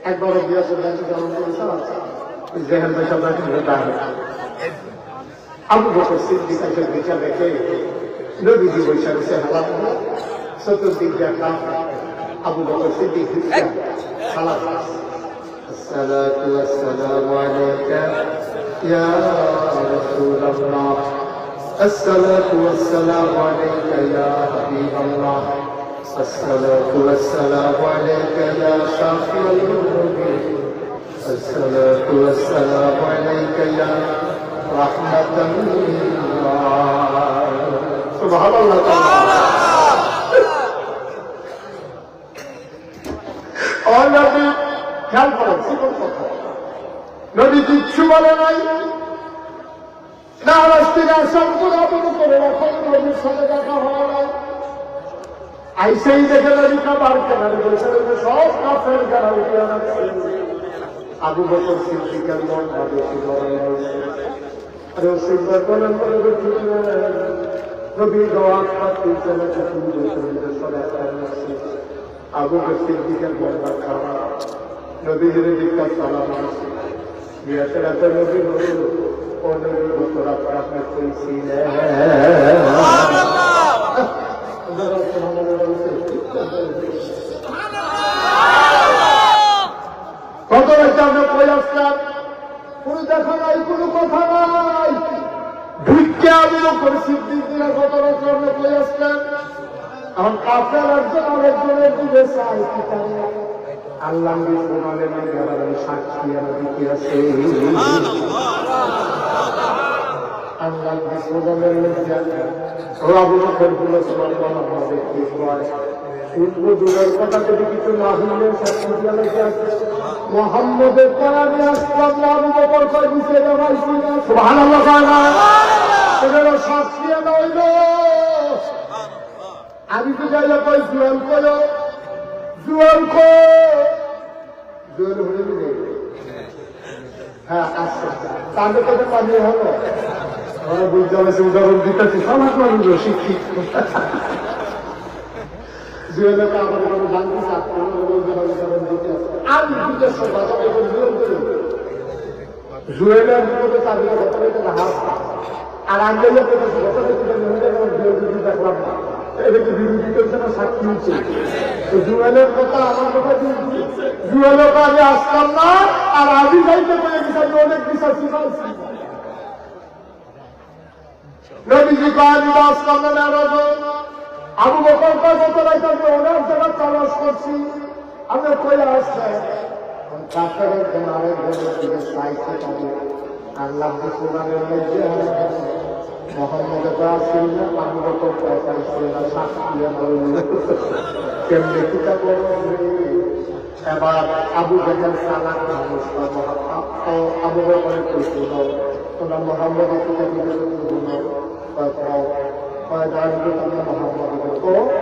একবার আবু বকর সিদ্দিক বিচার রেখে নদীজি বৈশা রয়েছে হালা চতুর্দিক দেখা আবু বকর সিদ্দিক হালা الصلاة والسلام عليك يا رسول الله الصلاة والسلام عليك يا حبيب الله الصلاة والسلام عليك يا شافي الذنوب الصلاة والسلام عليك يا رحمة الله سبحان الله और नबी ख्याल करें सीखो नबी किच्छु বলে নাই না রাস্তিরা সম্পূর্ণ করে রাখেন নবীর সাথে দেখা হয় নাই আইসেই দেখে নবী কাবার কেনারে বসে সব কাফের যারা উঠে আনছে আবু বকর সিদ্দিকের মন ভাবে আরে সুন্দর বলেন নবী দোয়া করতে চলে সুন্দর সরে আসছে আবু বকর সিদ্দিকের মন খারাপ নবীর দিকে সালাম আছে বিয়াতে রাতে নবী বলল ও নবী তোরা প্রার্থনা কইছিলে কত রাতে আমরা কই আসলাম কোনো দেখা নাই কোনো কথা নাই ভিক্ষা আবু বকর সিদ্দিকরা কত রাতে আমরা কই আসলাম এখন কাফের একজন আরেকজনের দিকে চাই কি তাই আল্লাহ বিসমিল্লাহির রহমানির সাক্ষী আর দিকে আছে আল্লাহ বিসমিল্লাহির রহমানির ও আবু বকর সুবহানাল্লাহ দেখতে পায় হিন্দু দূরের কথা যদি কিছু না হইলে মোহাম্মদের কোরআনে আসলাম না আবু বকর কয় দিছে রে ভাই সুবহানাল্লাহ কয় না এগুলো শাস্তি হইল আমি তো যাইলে কই জুয়াল করো জুয়াল কো জুয়াল হয়ে হ্যাঁ আচ্ছা তাদের কথা পালিয়ে হলো বুঝতে পারছি উদাহরণ দিতেছি সমাজ মানুষ শিক্ষিত জুয়েলকে আমাদের কোনো জানতে চাচ্ছে উদাহরণ দিতে আমি নিজস্ব ভাষা জুয়েলের বিপদে তাদের কথা হাত আর আন্দোলন দেখলাম না এটা কি বিরোধী করছে না সাক্ষী হচ্ছে জুয়েলের কথা আমার কথা জুয়েলের কাজে আসতাম না আর আমি যাইতে পেরে গেছি আমি অনেক বিশ্বাস শিখাচ্ছি নবীজি আমি আসতাম না আবু বকর কাছে আমি অনেক জায়গা তালাশ করছি আমি কই আসছে কাছের আরেক জনের দিকে চাইছে তাদের আল্লাহ কোরআনের মধ্যে মোহাম্মদ আসছিল না আবু বকর চাইছিল না সাক্ষী কেমনে কিতাব এবার আবু বকর সালাত মানুষ আবু বকরের কইছিল তোমরা মোহাম্মদের কিতাব মোহাম্মদ আবু বকর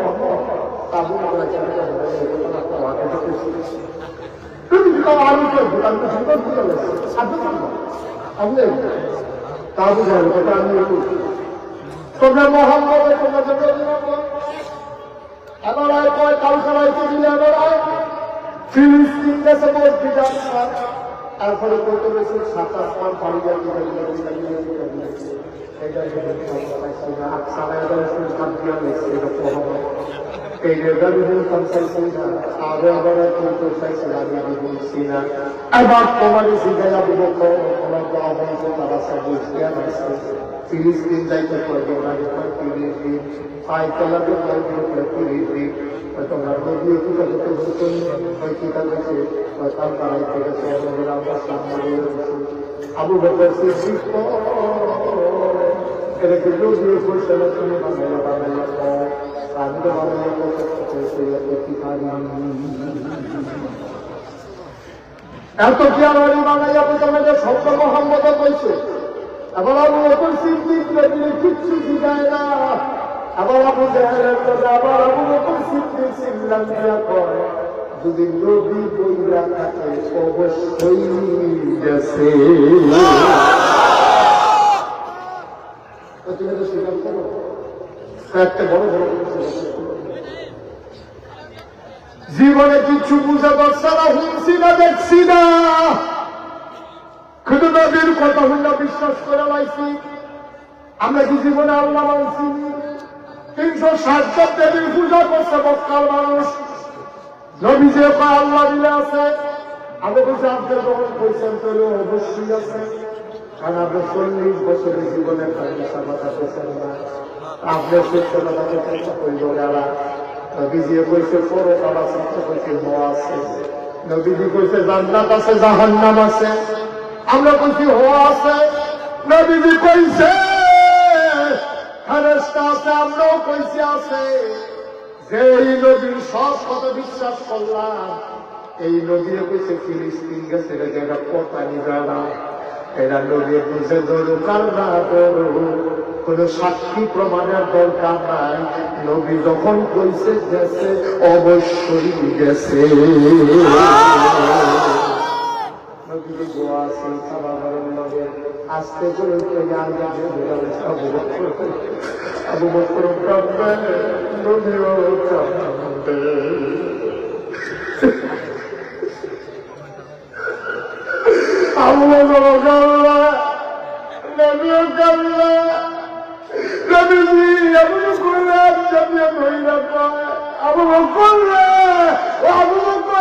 তোমরা মোহাম্মদ এবার কয় কালকালাইতে দিলে এবার ফিলিস্তিন দেশে বসবি তারপরে কত বেশি 27 বার পাড়ি এই আবার তোমার শিখে যাবো তারা ফিলিস্তিন যাইতে পারবে না ফিলিস্তিন পায়তলাতে ফিলিস্তিন তোমরা নদীও আবু বকর সিদ্দিক এটা কি নদীও করছে না তুমি বাংলা বাংলা আমি তো বাংলা এত কি আমার বাংলা তোমাদের শব্দ মোহাম্মদ কইছে আবার আবু বকর সিদ্দিক কিচ্ছু শিখায় না আবার আবু জাহেলের কথা আবার আবু বকর সিদ্দিক সিল্লাম দিয়া কয় যদি নবী বইরা থাকে অবশ্যই গেছে একটা বড় বড় জীবনে কিছু বুঝে পারছে না শুনছি না দেখছি না কিন্তু নবীর কথা হইলে বিশ্বাস করে লাইছি আমরা কি জীবনে আল্লাহ মানছি 360 দেবীর পূজা করছে মক্কার মানুষ নবী যে আল্লাহ দিলে আছে আমি বলছি আপনার যখন পয়সা তৈরি অবশ্যই আছে কারণ আপনার 40 বছরের জীবনে কথা পেয়েছেন না আপনার সত্যতা চেষ্টা করি ওরা নবীজি কইছে পরকাল আছে কইছে হওয়া আছে নবীজি কইছে জান্নাত আছে জাহান্নাম আছে আমরা কইছি হওয়া আছে নবীজি কইছে ফেরেশতা আছে আমরাও কইছি আছে যে এই নবীর সব কথা বিশ্বাস করলাম এই নবীর কইছে ফিলিস্তিন গেছে এটা কথা নিবে না এরা নবী বুঝে ধরো কার না ধরো কোন সাক্ষী প্রমাণের দরকার নাই নবী যখন কইছে গেছে অবশ্যই গেছে আস্তে করে আবু বকর কাঁদবে নবীও কাঁদবে আবু বকর কাঁদবে নবীও কাঁদবে নবীজি আবু বকর জানিয়ে কইরা কয় আবু বকর আবু বকর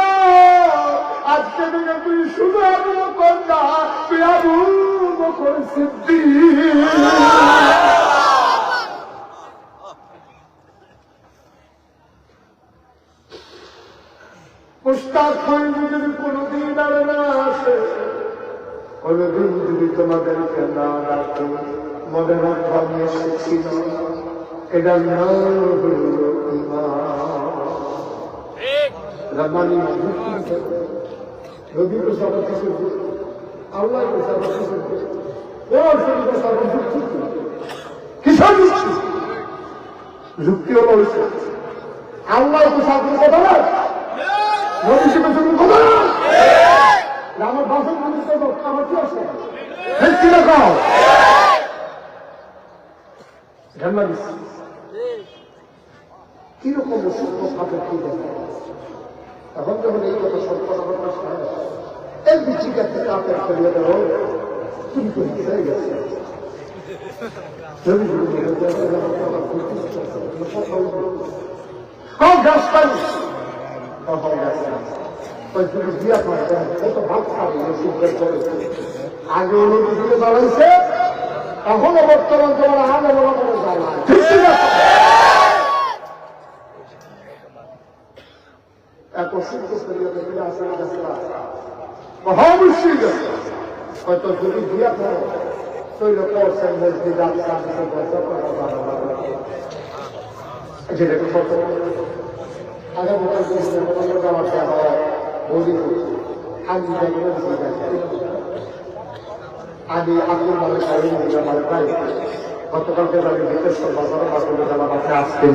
আজকে থেকে তুই শুধু আবু বকর না তুই আবু বকর সিদ্দিক মুশতাক হয়ে যদি কোনদিন আর না আসে কোনদিন যদি তোমাদেরকে না ডাকে মনে রাখবা আমি এসেছিল এটার নাম হল ঈমান রহমানি নবী তো সবার কিছু আল্লাহ তো সবার কিছু ওর শরীরে সবার যুক্তি কিসব যুক্তি যুক্তি হলো হয়েছে আল্লাহ তো সবার কথা না নবী সে কথা কথা না আমার বাসন মানুষ আমার কি আছে কি দেখাও রহমানি কিরকম সূক্ষ্ম ভাবে কি দেখা এখন যখন এই কথা সত্য কথা শোনা এর বিচিকা থেকে আপনার ফেরিয়ে দেবো তুমি তো হয়ে গেছে আগে অনুমতি বাড়াইছে এখনো বর্তমান তোমার আগে বলা করে এত সূক্ষ্ম ফেরিয়ে দেখলে আসলে গেছে মহামুশকিল হয়তো যদি দিয়া করো তৈরি করছেন বলছি যেটাকে কত আগে মোটামুটি আমার দেওয়া বলি আমি আমি আব্দুল মালিক আমার ভাই গতকালকে আমি বিদেশের বাজারে বাজারে আমার কাছে আসতেন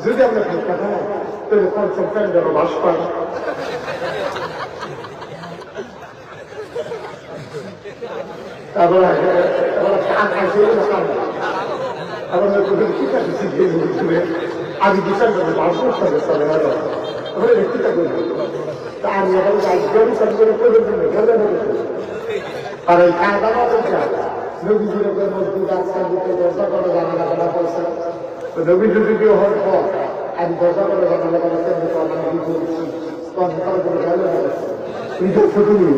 যদি আমরা খাইতে খাই তাহলে পঞ্চম ফ্যান যেন বাস পাই তারপর আমি বিচার করবো বাস করতে চলে তাহলে ব্যক্তিটা করবো তা আমি এখন করে আর এই খাওয়া দাওয়া নবীজির মসজিদ আসছে দরজা করে জানালা করছে নবী যদি কেউ হওয়ার পর আমি দরজা করে জানালা করাতে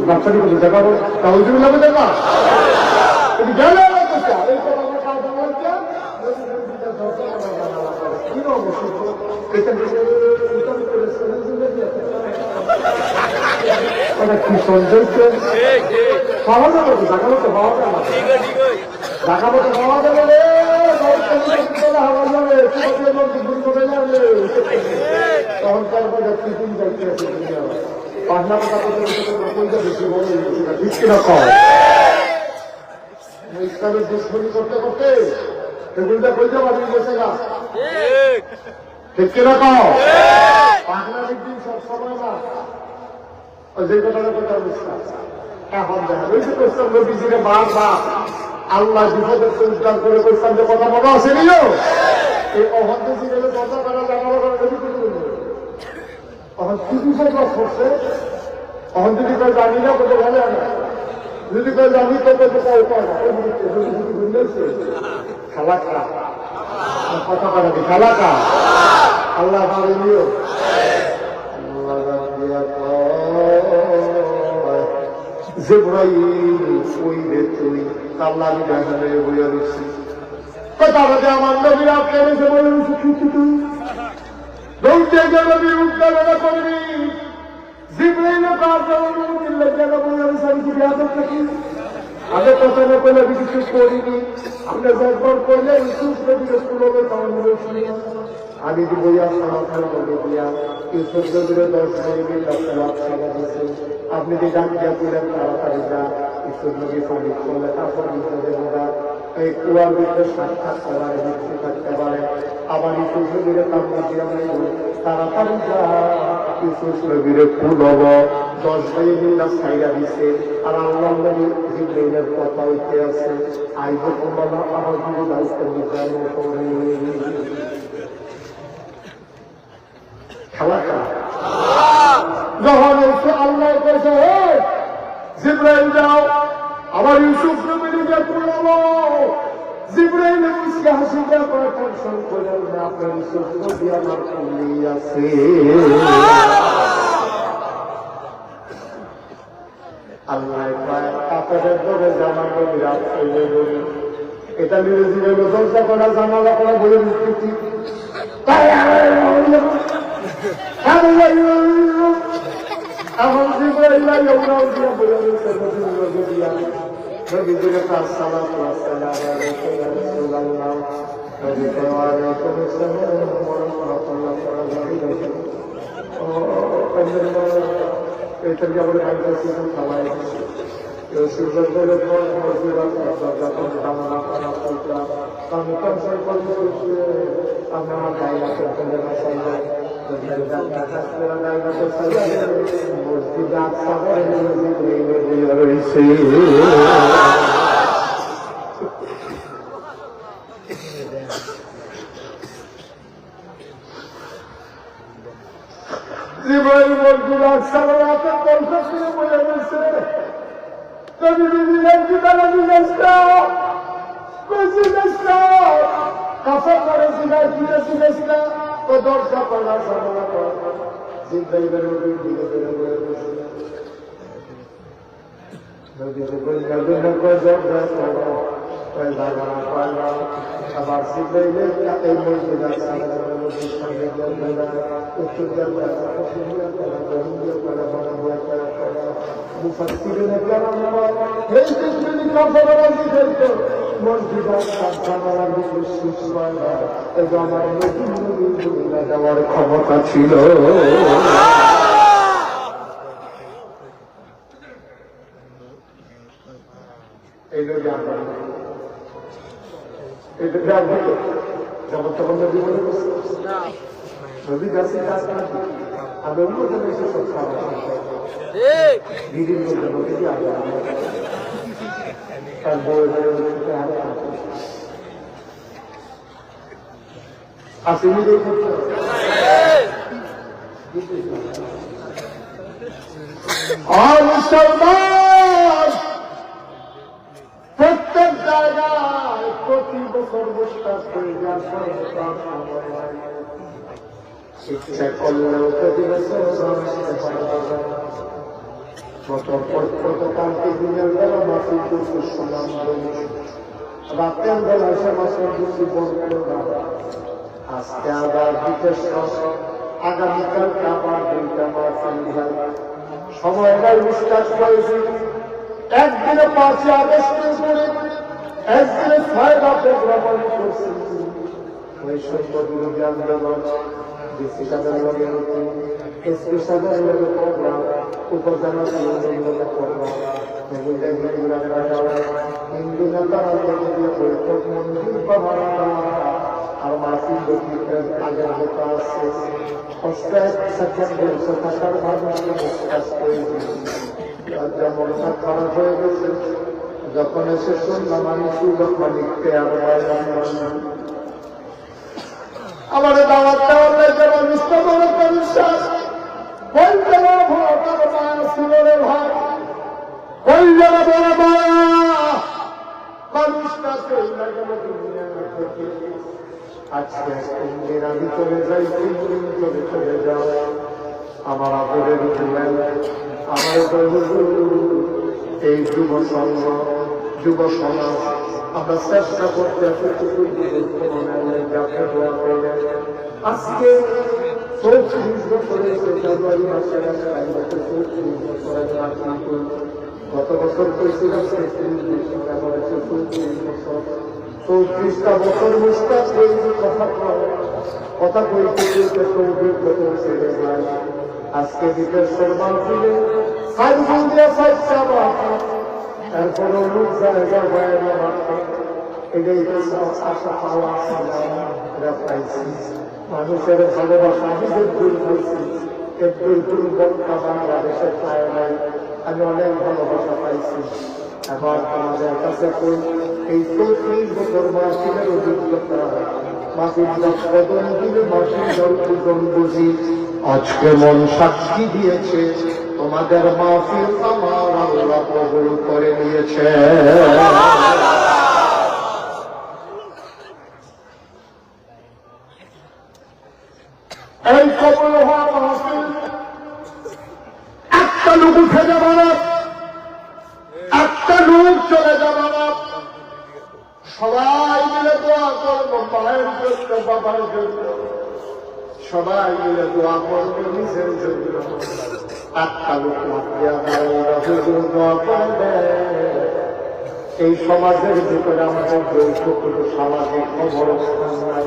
বাচ্চাটি বলে দেখাবো তাহলে তুমি যাবে দেখা তুমি গেলে কি সঞ্চয় পাওয়া যাবে দেখা মতো পাওয়া যাবে দেখা মতো পাওয়া যাবে তখনকার পৃথিবী যাইতে আছে পাটনা ইসলামের দুশ্মনী করতে করতে এগুলোটা বলতে পারবি গেছে না ঠিক কিনা কও পাটনার একদিন সব সময় না যে কথাটা কথা বিশ্বাস এখন দেখা ওইসব কোশ্চেন নবীজিরে বারবার আল্লাহ বিপদের উদ্ধার করে কোশ্চেন যে কথা মনে আছে নিও এই অহন্তে জীবনে কথা করা জানানো করা নবী করে তখন কি বিপদ করছে তখন যদি কেউ জানি না বলে ভালো না যদি কেউ জানি তো খেলা খেলা কথা করা খেলা কা আল্লাহ ভালো নিও আমার নবীরা প্রেমেছে বলে নবীর উদ্ধারণা করবি আগে কথা না করলে আমি কিছু করিনি আমরা একবার করলে আমি দিব আপনি যে গান দিয়া করলেন তাড়াতাড়ি যা ঈশ্বর নবী পানি করলে তারপর এই কুয়ার ভিতরে সাক্ষাৎ করার মৃত্যু থাকতে পারে আবার ঈশ্বর নবীরে তার মধ্যে তাড়াতাড়ি যা ঈশ্বর নবীরে ফুল হব 10 ভাই মিল্লা ছাইরা দিছে আর আল্লাহ নবী জিবরাইলের কথা হইতে আছে আইব তোমরা আমার জীবন দায়িত্ব নিজাম করে খেলাটা যখন এসে আল্লাহ কাছে জিবরাইল যাও আবার ইউসুফ নবীকে তুলবো জিবরাইল মুসকে হাসি দিয়ে টেনশন করে আপনার ইউসুফ নবী আমার কুলি আছে আল্লাহ আপনাদের ধরে জামা নবী রাত চলে গেল এটা নিয়ে জীবনে দরজা করা জানালা করা বলে দিচ্ছি তাই ওরাও দিয়া বলে রয়েছে নবী দিয়া নবীদের কাজ সালাত সালাম আলাইকা ইয়া রাসূলুল্লাহ নবী ওয়ালাইকুম আসসালাম ওয়া রাহমাতুল্লাহ ওয়া বারাকাতুহু ও আল্লাহ এটা কি আমরা কাছে খাওয়াই সুন্দর করে মজুরাত যখন আমরা খানা করতে আমি কনসাল করতে আমরা গাইলা করতে না জীবন মজুর সালাতে কনসাল করে বলে গেছে Tapi bilang kita lagi nesta, masih nesta. Kafir orang sudah kita sudah nesta. Kodok siapa nak sama apa? Zikir berubah juga berubah. Nabi sebut Nabi nak kodok berubah. Pada apa? Abar zikir ini tak ilmu tidak sama dengan Nabi Muhammad. Itu juga মুফাসসিরিন কেরাম এই পৃথিবী কাফেররা জিজ্ঞাসা মসজিদের সামনে বিশ্বাস এই আমার নবী দেওয়ার ক্ষমতা ছিল এই লোক জানতো এটা জানতো যখন তখন নবী বলে না নবী গাছে কাজ না আমি অন্য দেশে সব খাবার বিভিন্ন জনকে দিয়ে আগে তার বই আসেনি মুসলমান প্রত্যেক জায়গায় প্রতি বছর বিশ্বাস করে ইচ্ছা করলেও প্রতি বছর কালকে দিনের বেলা মাসির দুঃখ সুনাম রাতের বেলা সে মাসের দুঃখী বলল আজকে আবার বিদেশ আগামীকালকে আবার দুইটা মাস সময়টা বিশ্বাস করেছি একদিনে 5 আগস্টের পরে একদিনে 6 রাতে ভ্রমণ করছি ওই সত্য বিরোধী আন্দোলন ডিসি সাহেবের লগে এসপি সাহেবের লগে প্রোগ্রাম উপজেলা সাহেবের প্রোগ্রাম হিন্দু নেতারা বৈঠক মন্দির পাহাড় আর মাসিক বৈঠকের আগের কথা আছে সেকেন্ডের থাকার ভাবনা বিশ্বাস যেমন খারাপ হয়ে গেছে যখন এসে শুনলাম আমি সুযোগ মালিককে আমার দাওয়াত দেওয়ার যারা নিষ্ঠা বিশ্বাস বলতে না ভোটার মায়া ছিল রে ভাই বললে না বড় মানুষটা চলে গেল দুনিয়া থেকে আজকে ইন্দিরা চলে যাই চলে যাও আমার আদরের ছিলেন আমার এই যুব সংঘ যুব সমাজ আমরা চেষ্টা করতে আজকে 34 বছরের জানুয়ারি মাসের গত বছর করেছিলাম 34টা বছর মুস্তাক কথা কইতে 24 বছর ছেড়ে যায় আজকে বিকেল সরমান ছিলে সাইকেল দিয়ে সাইকেল এরপরও লোক জায়গা বাইরে এটাই আশা পাওয়া পাইছি মানুষের ভালোবাসা নিজের ভুল হয়েছি এর দুর্বলতা বাংলাদেশের পায় নাই আমি অনেক ভালোবাসা পাইছি এখন আমাদের কাছে এই 34 বছর মাসিকের অভিজ্ঞতা মাসির কদম দিলে মাসির জল বুঝি আজকে মন সাক্ষী দিয়েছে তোমাদের মাহফিল আমার আল্লাহ কবুল করে নিয়েছে এই কবুল হওয়া মাহফিল একটা লোক উঠে যাবে না একটা লোক চলে যাবে না সবাই মিলে দোয়া করবো মায়ের জন্য বাবার জন্য সবাই মিলে দোয়া করবো নিজের জন্য একটা লোক মাতিয়া দাঁড়াইয়া হুজুর দোয়া করে দেয়। এই সমাজের ভিতরে আমাদের যৌথপূর্ণ সামাজিক অবস্থান নাই।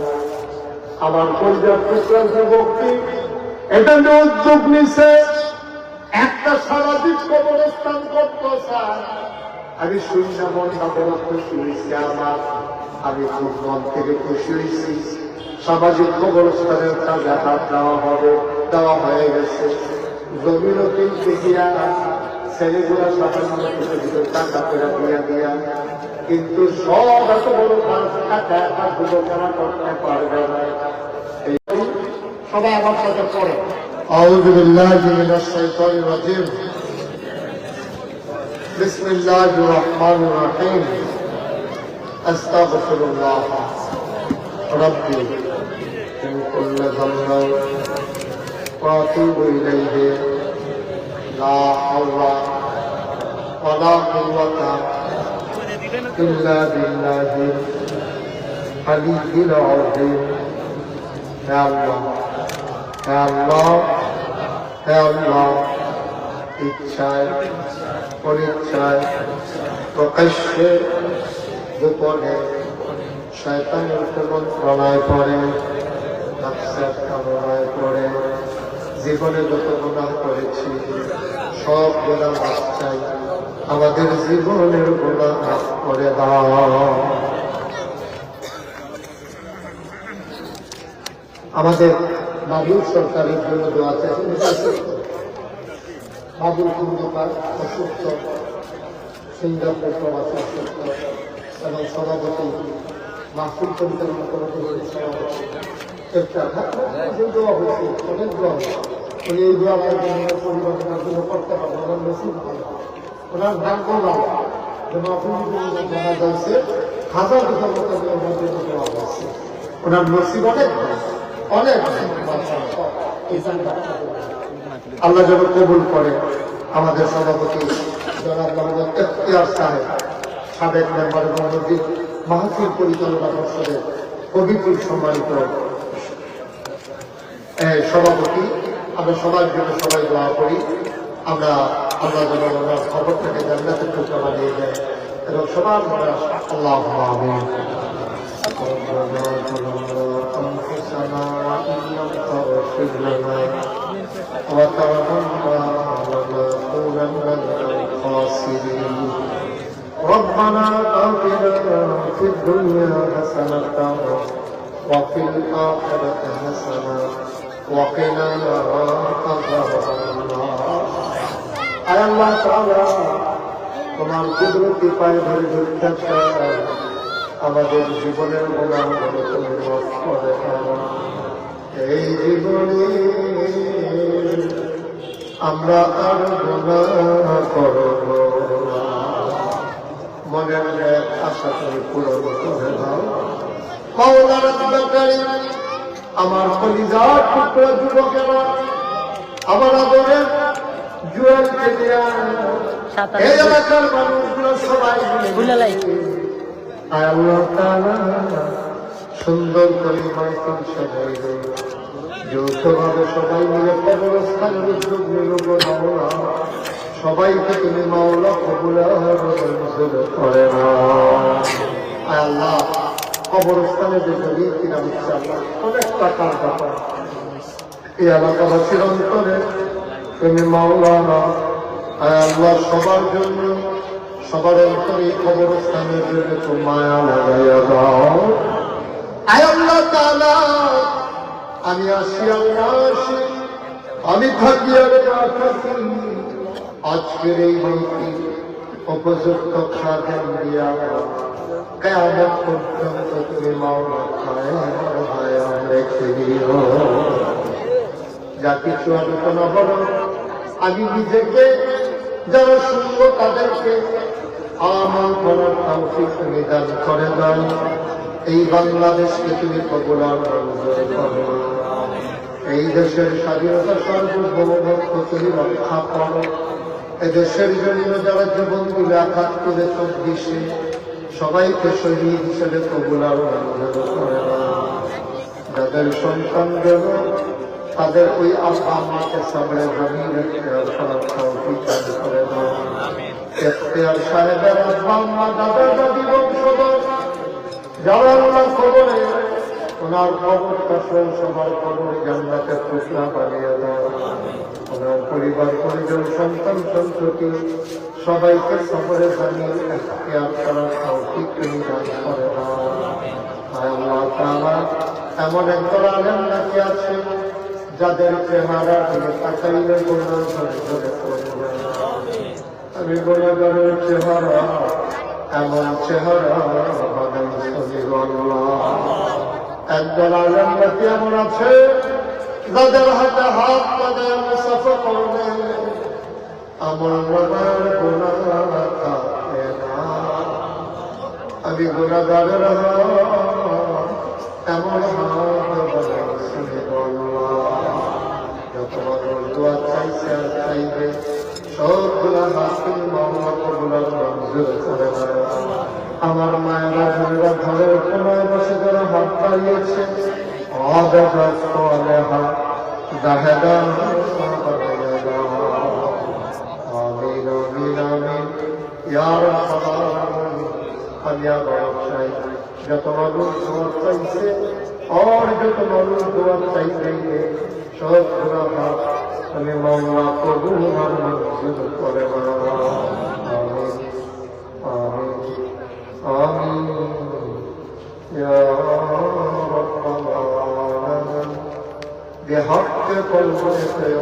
আমার পর্যাপ্ত যুবকটি এটা যে উদ্যোগ নিছে একটা সামাজিক কবরস্থান করতে চায়, আমি শুনলাম মনটা বড় খুশি হয়েছে আমার। আমি খুব মন থেকে খুশি হয়েছি। সামাজিক কবরস্থানের কাজে হাত দেওয়া হয়ে গেছে। জমিনও কিনতে গিয়া ছেলেগুলা সাধারণ টাকা করে দিয়া কিন্তু সব এত বড় টাকা একটা যুবকেরা করতে পারবে না। সবাই আমার সাথে পড়ে আউযু বিল্লাহি মিনাশ শাইতানির রাজিম বিসমিল্লাহির রহমানির রহিম আস্তাগফিরুল্লাহ রাব্বি মিন কুল্লি যামবিন ওয়া আতুবু ইলাইহি লা হাওলা ওয়া লা কুওয়াতা ইল্লা বিল্লাহিল আলিয়্যিল আযীম। হে আল্লাহ, হে আল্লাহ, হে আল্লাহ, ইচ্ছায় অনিচ্ছায় প্রকাশ্যে গোপনে শয়তানের প্রণয় করে নফসের কামনায় পড়ে জীবনে যত গুনাহ করেছি সব গুনাহ মাফ চাই। আমাদের জীবনের গুনাহ মাফ করে দাও। আমাদের বাবুল সরকারের জন্য দোয়া চাই। বাবুল কুন্দুকার অসুস্থ, সিঙ্গাপুর প্রবাসী অসুস্থ এবং সভাপতি মাহফিল পরিচালনা কমিটির সভাপতি দোয়া হয়েছে, অনেক দোয়া হয়েছে। উনি এই দোয়া পরিবর্তনের জন্য করতে পারবেন। ওনার নসিব ভালো, ওনার ভাগ্য ভালো যে মাহফিল জানা যাচ্ছে হাজার হাজার মতো দেওয়া হয়েছে। ওনার নসিব অনেক অনেক আল্লাহ যেন কবুল করে। আমাদের সভাপতি জনাব মোহাম্মদ ইখতিয়ার সাহেব, সাবেক মেম্বার এবং মাহফিল পরিচালনা পর্ষদের কবিপুর সম্মানিত সভাপতি, আমরা সবার জন্য সবাই দোয়া করি। আমরা আল্লাহ যেন ওনার খবরটাকে জান্নাতের টুকরা বানিয়ে দেয় এবং সবার আল্লাহুম্মা আমিন। أنفسنا وإن لم تغفر لنا وترحمنا لنكونن من الخاسرين. ربنا آتنا في الدنيا حسنة وفي الآخرة حسنة وقنا عذاب النار. আয় আল্লাহ তাআলা, তোমার কুদরতি পায়ে ধরে ধরতে চাই, আমাদের জীবনের গুনাহগুলো তুমি মাফ করে দাও। এই জীবনে আমরা আর গুনাহ করব না। মনের এক আশা তুমি পূরণ করে দাও। মাওলা রাব্বুল কারীম, আমার কলিজার টুকরা যুবকেরা, আমার আদরের জুয়েল কেনিয়া, এই এলাকার মানুষগুলো সবাই আয় আল্লাহ তাআলা সুন্দর করে মাহফিল সাজাইল, যৌথভাবে সবাই মিলে কবরস্থানের উদ্যোগ নিল মাওলা। সবাইকে তুমি মাওলা কবুল মঞ্জুর করে নাও। আয় আল্লাহ, কবরস্থানে যে গরিব কিনা দিচ্ছে আল্লাহ, অনেক টাকার ব্যাপার। এই এলাকাবাসীর অন্তরে তুমি মাওলা আয় আল্লাহ সবার জন্য, সবার অন্তরে কবরস্থানের জন্য তুমি মায়া লাগাইয়া দাও। আয় আল্লাহ তাআলা, আমি আসি, আল্লাহ আসি, আমি থাকি আর না থাকি, আজকের এই মাহফিল উপযুক্ত খাদেম দিয়া কিয়ামত পর্যন্ত তুমি মাওলা কায়েম রেখে দিও। যা কিছু আলোচনা বলো, আমি নিজেকে যারা শুনবো তাদেরকে আমল করার তৌফিক তুমি দান করে দাও। এই বাংলাদেশকে তুমি কবুল মঞ্জুর করো। এই দেশের স্বাধীনতা সার্বভৌমত্ব তুমি রক্ষা করো। এদেশের জন্য যারা জীবন দিলে ৭৮-২৪ সবাইকে শহীদ হিসেবে কবুল মঞ্জুর করে দাও। যাদের সন্তান যেন তাদের ওই আব্বা আম্মাকে সাবরে জমিন করে দাও। ইখতিয়ার সাহেবের আব্বা আম্মা দাদা দাদি বংশধর যারা আল্লাহ খবরে ওনার খবরটা সবার খবরে জান্নাতের টুকরা বানিয়ে দাও। ওনার পরিবার পরিজন সন্তান সন্ততি সবাইকে সফরে জানিয়ে ইখতিয়ার করার তৌফিক তুমি দান করে দাও। আল্লাহ তাআলা এমন একদল আলেম নাকি আছে যাদের চেহারা দিকে তাকাইলে গুনাহ ধরে ধরে পড়বে। আমি গুনাহগারের চেহারা এমন চেহারা বানাইছি আল্লাহ। একদল আলেম নাকি এমন আছে যাদের হাতে হাত লাগায় মুসাফা করবে আমল নামার গুনাহ থাকে না। আমি গুনাহগারের এমন যত মানুষ দোয়া চাইছে আর চাইবে সবগুলা হাসিল মামলা কবুলার মঞ্জুর করে দেয়। আমার মায়েরা বোনেরা ঘরের কোনায় বসে যারা হাত বাড়িয়েছে যত মানুষ দোয়া চাইছে আর যত মানুষ দোয়া চাইছে সব হাত আমি মামলা কবুল মঞ্জুর করে آمين يا رب العالمين بحق قلبك يا